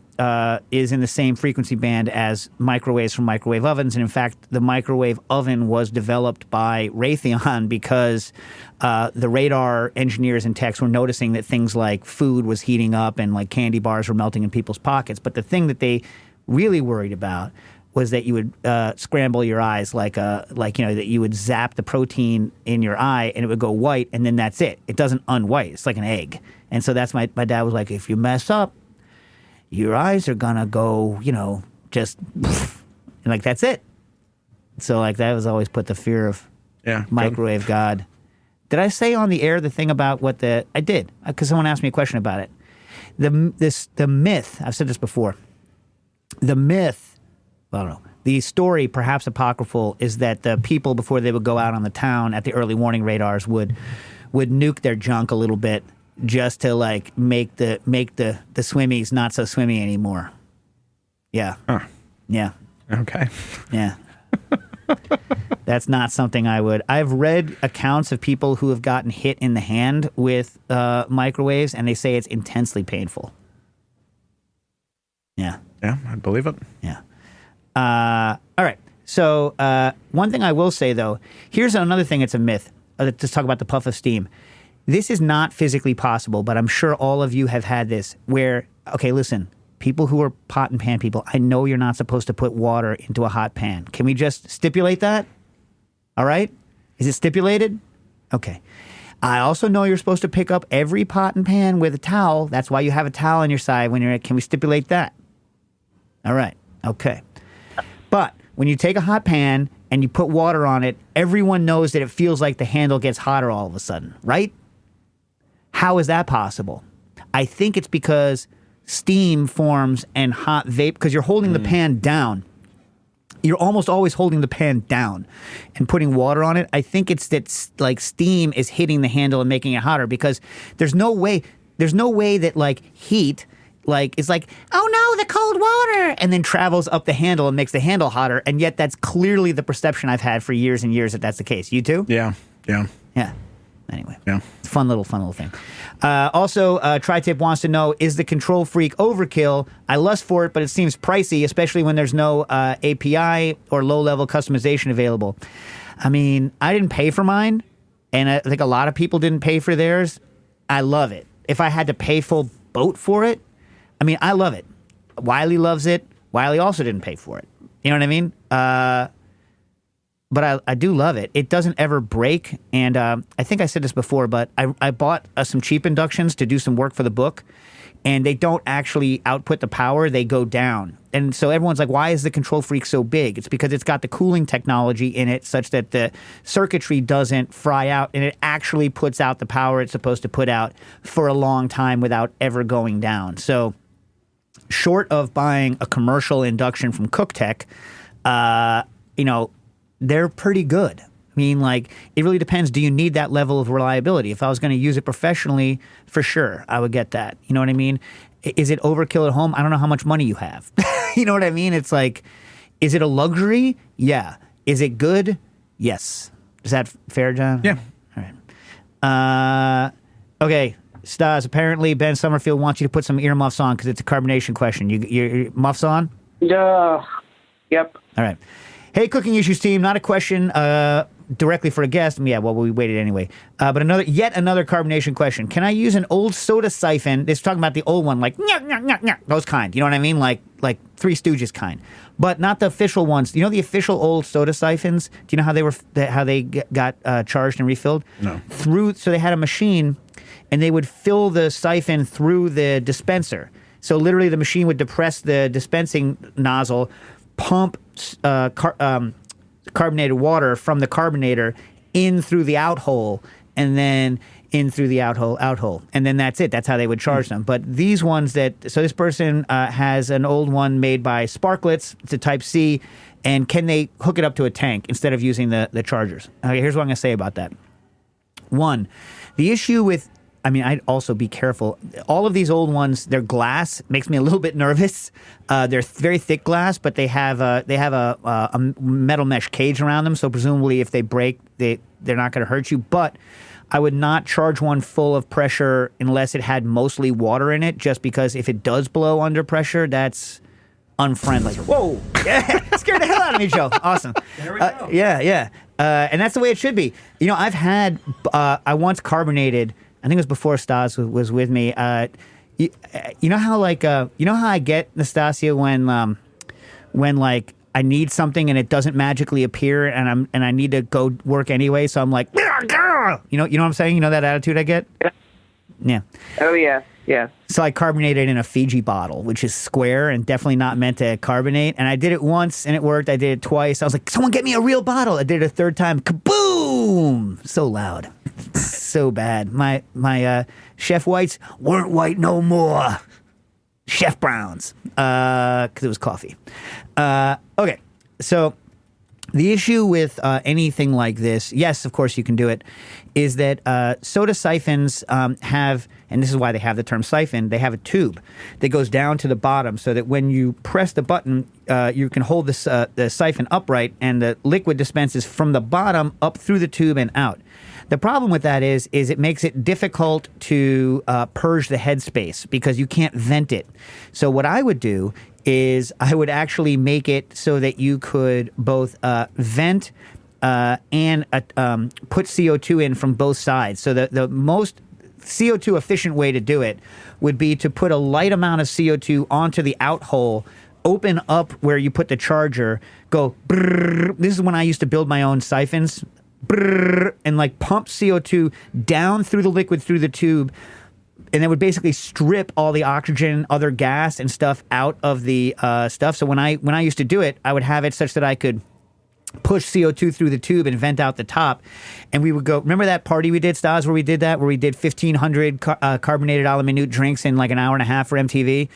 is in the same frequency band as microwaves from microwave ovens. And in fact, the microwave oven was developed by Raytheon because the radar engineers and techs were noticing that things like food was heating up and like candy bars were melting in people's pockets. But the thing that they really worried about was that you would scramble your eyes that you would zap the protein in your eye and it would go white and then that's it. It doesn't unwhite. It's like an egg. And so that's my dad was like, if you mess up, your eyes are gonna go, just and like that's it. So like that was always put the fear of microwave God. Did I say on the air the thing about I did because someone asked me a question about it. The myth, I've said this before. The myth, I don't know. The story, perhaps apocryphal, is that the people before they would go out on the town at the early warning radars would nuke their junk a little bit. Just to like make the swimmies not so swimmy anymore. Yeah. Huh. Yeah. Okay. Yeah. That's not something I would. I've read accounts of people who have gotten hit in the hand with microwaves, and they say it's intensely painful. Yeah. Yeah, I believe it. Yeah. All right. So one thing I will say though, here's another thing. It's a myth. Let's talk about the puff of steam. This is not physically possible, but I'm sure all of you have had this where, okay, listen, people who are pot and pan people, I know you're not supposed to put water into a hot pan. Can we just stipulate that? All right? Is it stipulated? Okay. I also know you're supposed to pick up every pot and pan with a towel. That's why you have a towel on your side when you're, can we stipulate that? All right. Okay. But when you take a hot pan and you put water on it, everyone knows that it feels like the handle gets hotter all of a sudden, right? How is that possible? I think it's because steam forms and hot vape, because you're holding the pan down. You're almost always holding the pan down and putting water on it. I think it's that like steam is hitting the handle and making it hotter because there's no way that like heat like is like, oh no, the cold water, and then travels up the handle and makes the handle hotter. And yet that's clearly the perception I've had for years and years that that's the case. You too? Yeah. Yeah. Anyway, Yeah. fun little thing. Also, Tri-Tip wants to know, is the Control Freak overkill? I lust for it, but it seems pricey, especially when there's no API or low-level customization available. I mean, I didn't pay for mine, and I think a lot of people didn't pay for theirs. I love it. If I had to pay full boat for it, I mean, I love it. Wiley loves it. Wiley also didn't pay for it. You know what I mean? But I do love it. It doesn't ever break. And I think I said this before, but I bought some cheap inductions to do some work for the book. And they don't actually output the power. They go down. And so everyone's like, why is the Control Freak so big? It's because it's got the cooling technology in it such that the circuitry doesn't fry out. And it actually puts out the power it's supposed to put out for a long time without ever going down. So short of buying a commercial induction from CookTech, they're pretty good. I mean, like, it really depends. Do you need that level of reliability? If I was going to use it professionally, for sure, I would get that. You know what I mean? Is it overkill at home? I don't know how much money you have. You know what I mean? It's like, is it a luxury? Yeah. Is it good? Yes. Is that fair, John? Yeah. All right. Okay. Stas, apparently Ben Summerfield wants you to put some earmuffs on because it's a carbonation question. Your muffs on? Yeah. Yep. All right. Hey, Cooking Issues team, not a question directly for a guest. Yeah, well, we waited anyway. But yet another carbonation question. Can I use an old soda siphon? This is talking about the old one, like those kind. You know what I mean? Like Three Stooges kind, but not the official ones. You know the official old soda siphons? Do you know how they got charged and refilled? No. So they had a machine, and they would fill the siphon through the dispenser. So literally, the machine would depress the dispensing nozzle, pump carbonated water from the carbonator in through the out hole, and then in through the out hole. And then that's it. That's how they would charge them. But these ones so this person has an old one made by Sparklets. It's a Type C. And can they hook it up to a tank instead of using the chargers? Okay, here's what I'm going to say about that. One, the issue with, I'd also be careful. All of these old ones, they're glass. Makes me a little bit nervous. They're very thick glass, but they have a metal mesh cage around them. So presumably, if they break, they're not going to hurt you. But I would not charge one full of pressure unless it had mostly water in it. Just because if it does blow under pressure, that's unfriendly. Whoa! Yeah, scared the hell out of me, Joe. Awesome. There we go. Yeah. And that's the way it should be. You know, I've had. I once carbonated. I think it was before Stas was with me. You know how I get, Nastasia, when like I need something and it doesn't magically appear and I need to go work anyway, so I'm like, you know what I'm saying? You know that attitude I get? Yeah. Oh, yeah. Yeah. So I carbonated in a Fiji bottle, which is square and definitely not meant to carbonate. And I did it once and it worked. I did it twice. I was like, someone get me a real bottle. I did it a third time. Kaboom! So loud. So bad. My Chef Whites weren't white no more. Chef Browns. Because it was coffee. Okay. So the issue with anything like this, yes, of course you can do it, is that soda siphons have, and this is why they have the term siphon, they have a tube that goes down to the bottom so that when you press the button, you can hold the siphon upright and the liquid dispenses from the bottom up through the tube and out. The problem with that is it makes it difficult to purge the headspace because you can't vent it. So what I would do is I would actually make it so that you could both vent and put CO2 in from both sides. So the most CO2 efficient way to do it would be to put a light amount of CO2 onto the out hole, open up where you put the charger, go brrr. This is when I used to build my own siphons. Brrr, and like pump CO2 down through the liquid through the tube, and it would basically strip all the oxygen, other gas and stuff out of the stuff. So when I used to do it, I would have it such that I could push CO2 through the tube and vent out the top. And we would go, remember that party we did, Stas, where we did 1,500 carbonated a la minute drinks in like an hour and a half for MTV?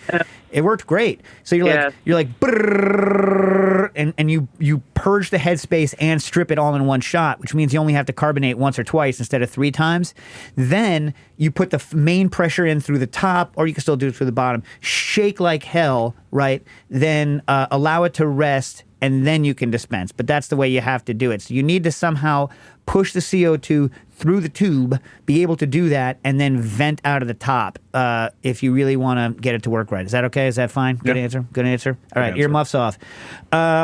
It worked great. So you're like, brrr, and you purge the headspace and strip it all in one shot, which means you only have to carbonate once or twice instead of 3 times. Then you put the main pressure in through the top, or you can still do it through the bottom. Shake like hell, right? Then allow it to rest. and then you can dispense. But that's the way you have to do it. So you need to somehow push the CO2 through the tube, be able to do that, and then vent out of the top if you really want to get it to work right. Is that okay? Is that fine? Good answer? Good answer? All right, earmuffs off.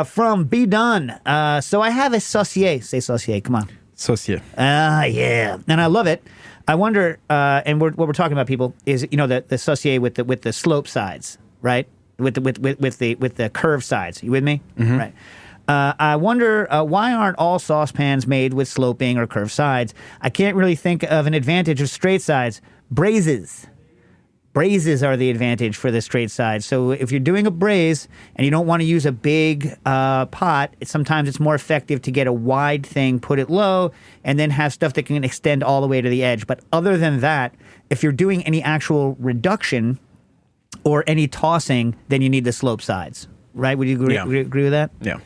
From Be Done. So I have a saucier. Say saucier, come on. Saucier. Yeah. And I love it. I wonder, and what we're talking about, people, is the saucier with the slope sides, right? With the curved sides. You with me? Mm-hmm. Right. I wonder why aren't all saucepans made with sloping or curved sides? I can't really think of an advantage of straight sides. Braises are the advantage for the straight sides. So if you're doing a braise and you don't want to use a big pot, sometimes it's more effective to get a wide thing, put it low, and then have stuff that can extend all the way to the edge. But other than that, if you're doing any actual reduction or any tossing, then you need the slope sides, right? Would you agree, would you agree with that? Yeah.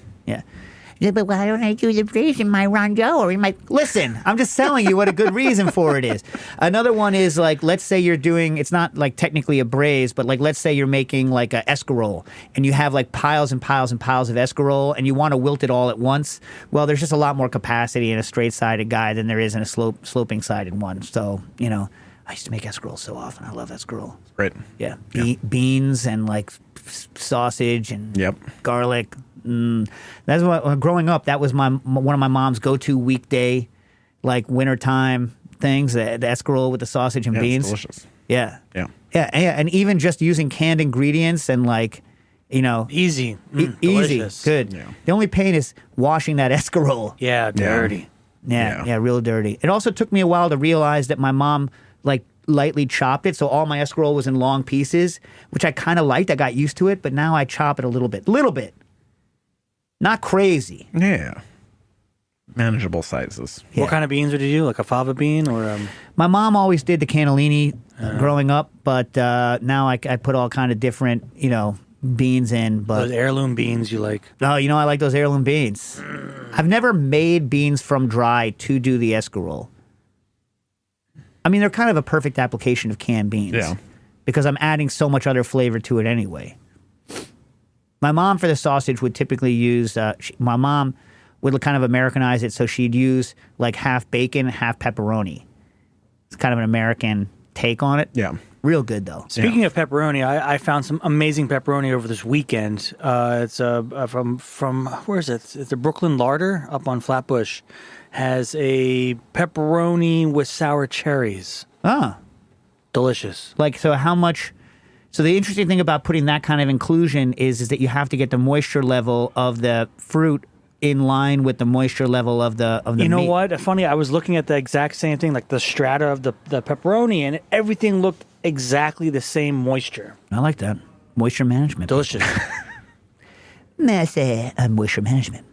Yeah, but why don't I do the braise in my rondeau or in my... Listen, I'm just telling you what a good reason for it is. Another one is, like, let's say you're doing... It's not, like, technically a braise, but, like, let's say you're making, like, a escarole, and you have, like, piles and piles and piles of escarole, and you want to wilt it all at once. Well, there's just a lot more capacity in a straight-sided guy than there is in a sloping-sided one. So, I used to make escarole so often. I love escarole. Great. Yeah. Beans and, like, sausage and garlic. That's what growing up. That was one of my mom's go-to weekday, like wintertime things. The escarole with the sausage and beans. It's delicious. Yeah, and even just using canned ingredients and like, easy, easy, good. Yeah. The only pain is washing that escarole. Yeah, dirty. Yeah, real dirty. It also took me a while to realize that my mom like lightly chopped it, so all my escarole was in long pieces, which I kind of liked. I got used to it, but now I chop it a little bit. Not crazy. Yeah. Manageable sizes. Yeah. What kind of beans would you do? Like a fava bean or? My mom always did the cannellini growing up, but now I put all kind of different, beans in. But those heirloom beans you like? Oh, I like those heirloom beans. I've never made beans from dry to do the escarole. I mean, they're kind of a perfect application of canned beans. Yeah. Because I'm adding so much other flavor to it anyway. My mom, for the sausage, would typically use... my mom would kind of Americanize it, so she'd use like half bacon, half pepperoni. It's kind of an American take on it. Yeah. Real good, though. Speaking of pepperoni, I found some amazing pepperoni over this weekend. It's from where is it? It's the Brooklyn Larder up on Flatbush. Has a pepperoni with sour cherries. Ah. Delicious. Like, so how much... So the interesting thing about putting that kind of inclusion is that you have to get the moisture level of the fruit in line with the moisture level of the meat. You know what? Funny, I was looking at the exact same thing, like the strata of the pepperoni, and everything looked exactly the same moisture. I like that. Moisture management. Delicious. Moisture management.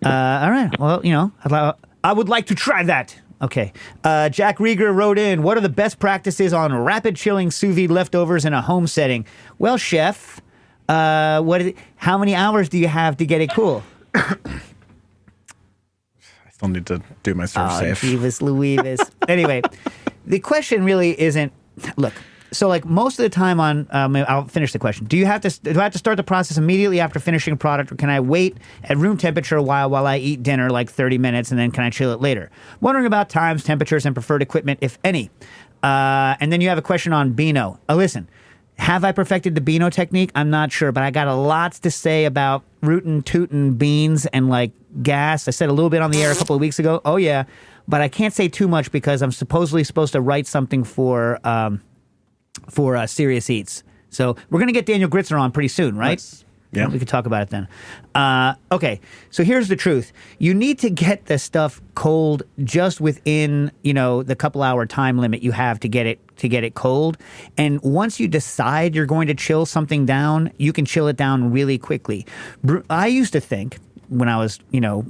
All right. Well, I would like to try that. Okay. Jack Rieger wrote in, what are the best practices on rapid chilling sous vide leftovers in a home setting? Well, chef, how many hours do you have to get it cool? I still need to do my serve safe. Jeeves Louise. Anyway, the question really isn't, look, so like most of the time I'll finish the question. Do I have to start the process immediately after finishing a product, or can I wait at room temperature a while I eat dinner, like 30 minutes, and then can I chill it later? Wondering about times, temperatures, and preferred equipment, if any. And then you have a question on Beano. Listen, have I perfected the Beano technique? I'm not sure, but I got a lot to say about rootin' tootin' beans and like gas. I said a little bit on the air a couple of weeks ago. Oh yeah, but I can't say too much because I'm supposedly supposed to write something for Serious Eats. So we're going to get Daniel Gritzer on pretty soon, right? Nice. Yeah. We could talk about it then. Okay, so here's the truth. You need to get the stuff cold just within, the couple-hour time limit you have to get it cold. And once you decide you're going to chill something down, you can chill it down really quickly. I used to think, when I was,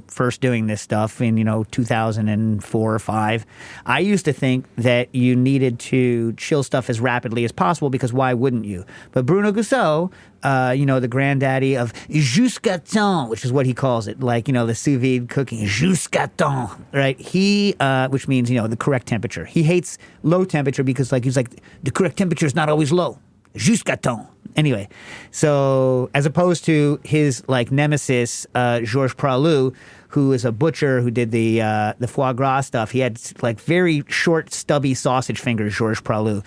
first doing this stuff in, 2004 or 5, I used to think that you needed to chill stuff as rapidly as possible because why wouldn't you? But Bruno Gusseau, the granddaddy of jusqu'à-temps, which is what he calls it, like, the sous vide cooking, jusqu'à-temps, right? He, which means, the correct temperature. He hates low temperature because, he's like, the correct temperature is not always low. Jusqu'à-temps. Anyway, so as opposed to his like nemesis, Georges Pralou, who is a butcher who did the foie gras stuff, he had like very short, stubby sausage fingers, Georges Pralou.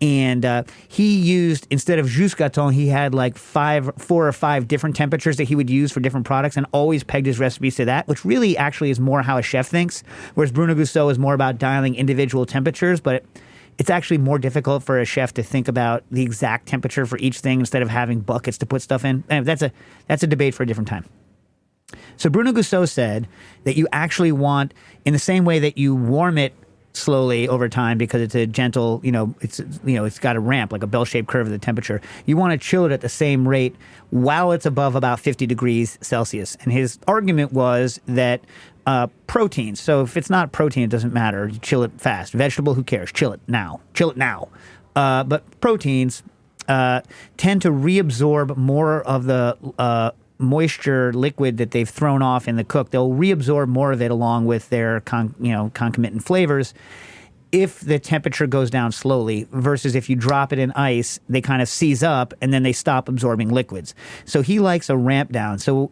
And he used, instead of jus gratin, he had like 4 or 5 different temperatures that he would use for different products and always pegged his recipes to that, which really actually is more how a chef thinks, whereas Bruno Gusseau is more about dialing individual temperatures, but it's actually more difficult for a chef to think about the exact temperature for each thing instead of having buckets to put stuff in. And that's a debate for a different time. So Bruno Gusseau said that you actually want, in the same way that you warm it slowly over time because it's a gentle, it's got a ramp, like a bell-shaped curve of the temperature. You want to chill it at the same rate while it's above about 50 degrees Celsius. And his argument was that proteins, so if it's not protein, it doesn't matter. You chill it fast. Vegetable, who cares? Chill it now. But proteins tend to reabsorb more of the moisture liquid that they've thrown off in the cook. They'll reabsorb more of it along with their concomitant flavors if the temperature goes down slowly, versus if you drop it in ice, they kind of seize up and then they stop absorbing liquids. So he likes a ramp down. So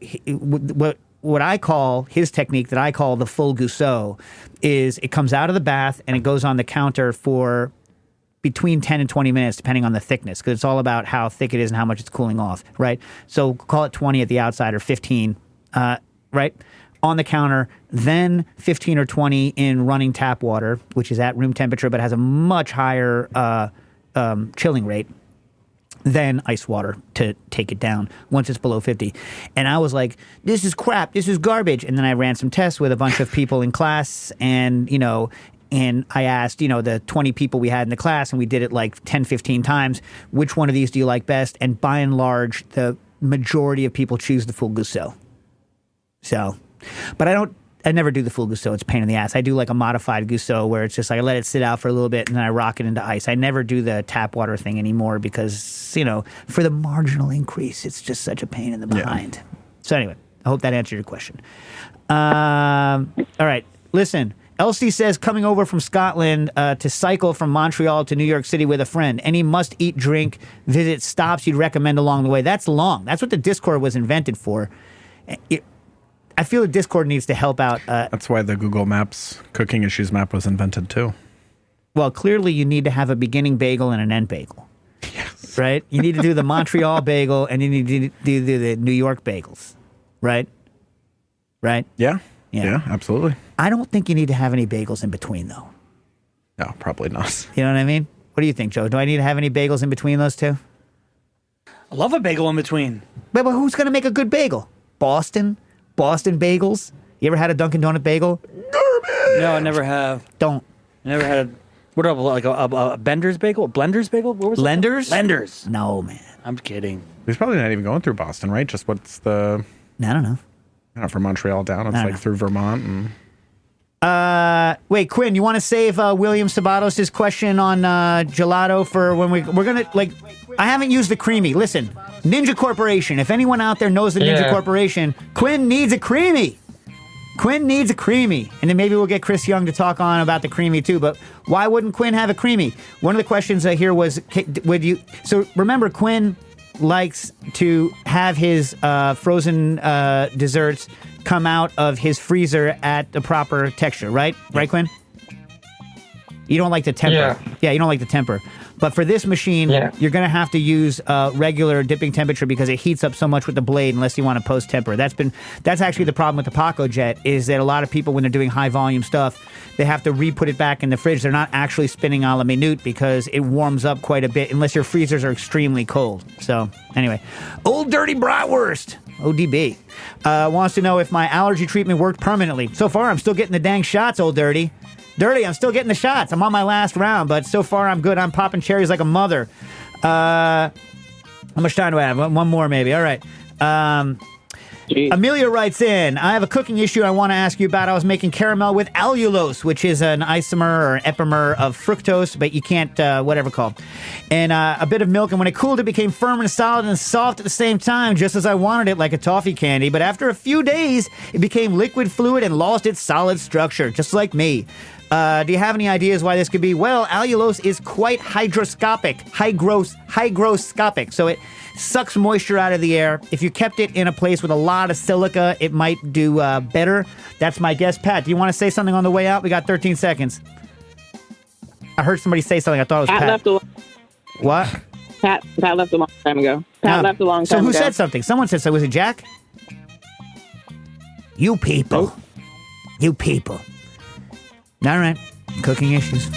what I call his technique, that I call the full Gusseau, is it comes out of the bath and it goes on the counter for between 10 and 20 minutes, depending on the thickness, because it's all about how thick it is and how much it's cooling off, right? So call it 20 at the outside or 15, right? On the counter, then 15 or 20 in running tap water, which is at room temperature but has a much higher chilling rate than ice water to take it down once it's below 50. And I was like, this is crap, this is garbage. And then I ran some tests with a bunch of people in class, and I asked, the 20 people we had in the class, and we did it like 10, 15 times, which one of these do you like best? And by and large, the majority of people choose the full Gusseau. So, but I never do the full Gusseau. It's a pain in the ass. I do like a modified Gusseau where it's just like I let it sit out for a little bit and then I rock it into ice. I never do the tap water thing anymore because, for the marginal increase, it's just such a pain in the behind. Yeah. So anyway, I hope that answered your question. All right, listen. Elsie says, coming over from Scotland to cycle from Montreal to New York City with a friend. Any must-eat drink visit stops you'd recommend along the way? That's long. That's what the Discord was invented for. I feel the Discord needs to help out. That's why the Google Maps cooking issues map was invented, too. Well, clearly you need to have a beginning bagel and an end bagel. Yes. Right? You need to do the Montreal bagel and you need to do the New York bagels. Right? Right? Yeah. Yeah, absolutely. I don't think you need to have any bagels in between, though. No, probably not. You know what I mean? What do you think, Joe? Do I need to have any bagels in between those two? I love a bagel in between. But who's going to make a good bagel? Boston bagels? You ever had a Dunkin' Donut bagel? Garbage! No, I never have. Don't. I never had a Bender's bagel? A Blender's bagel? What was it? Lenders? Lenders. No, man. I'm kidding. He's probably not even going through Boston, right? Just what's the... I don't know. From Montreal down, it's through Vermont. And... Wait, Quinn, you want to save William Sabatos' question on gelato for when we're gonna I haven't used the creamy. Listen, Ninja Corporation. If anyone out there knows the Ninja Corporation, Quinn needs a creamy. And then maybe we'll get Chris Young to talk on about the creamy too. But why wouldn't Quinn have a creamy? One of the questions here was, would you? So remember, Quinn likes to have his frozen desserts come out of his freezer at the proper texture, right? Right, Quinn? You don't like the temper. Yeah, you don't like the temper. But for this machine, you're going to have to use regular dipping temperature because it heats up so much with the blade unless you want to post temper. That's actually the problem with the Paco Jet, is that a lot of people, when they're doing high volume stuff, they have to re-put it back in the fridge. They're not actually spinning a la minute because it warms up quite a bit unless your freezers are extremely cold. So anyway, Old Dirty Bratwurst, ODB, wants to know if my allergy treatment worked permanently. So far, I'm still getting the dang shots, Old Dirty. I'm still getting the shots. I'm on my last round, but so far I'm good. I'm popping cherries like a mother. How much time do I have? One more, maybe. All right. Amelia writes in, I have a cooking issue I want to ask you about. I was making caramel with allulose, which is an isomer or an epimer of fructose, but you can't, whatever called. And a bit of milk, and when it cooled, it became firm and solid and soft at the same time, just as I wanted it, like a toffee candy. But after a few days, it became liquid fluid and lost its solid structure, just like me. Do you have any ideas why this could be? Well, allulose is quite hygroscopic, so it sucks moisture out of the air. If you kept it in a place with a lot of silica, it might do better. That's my guess. Pat, do you want to say something on the way out? We got 13 seconds. I heard somebody say something. I thought it was Pat. What? Pat left a long time ago. Pat left a long time ago. So who ago. said something? Someone said so. Was it Jack? You people. You people. All right. Cooking issues.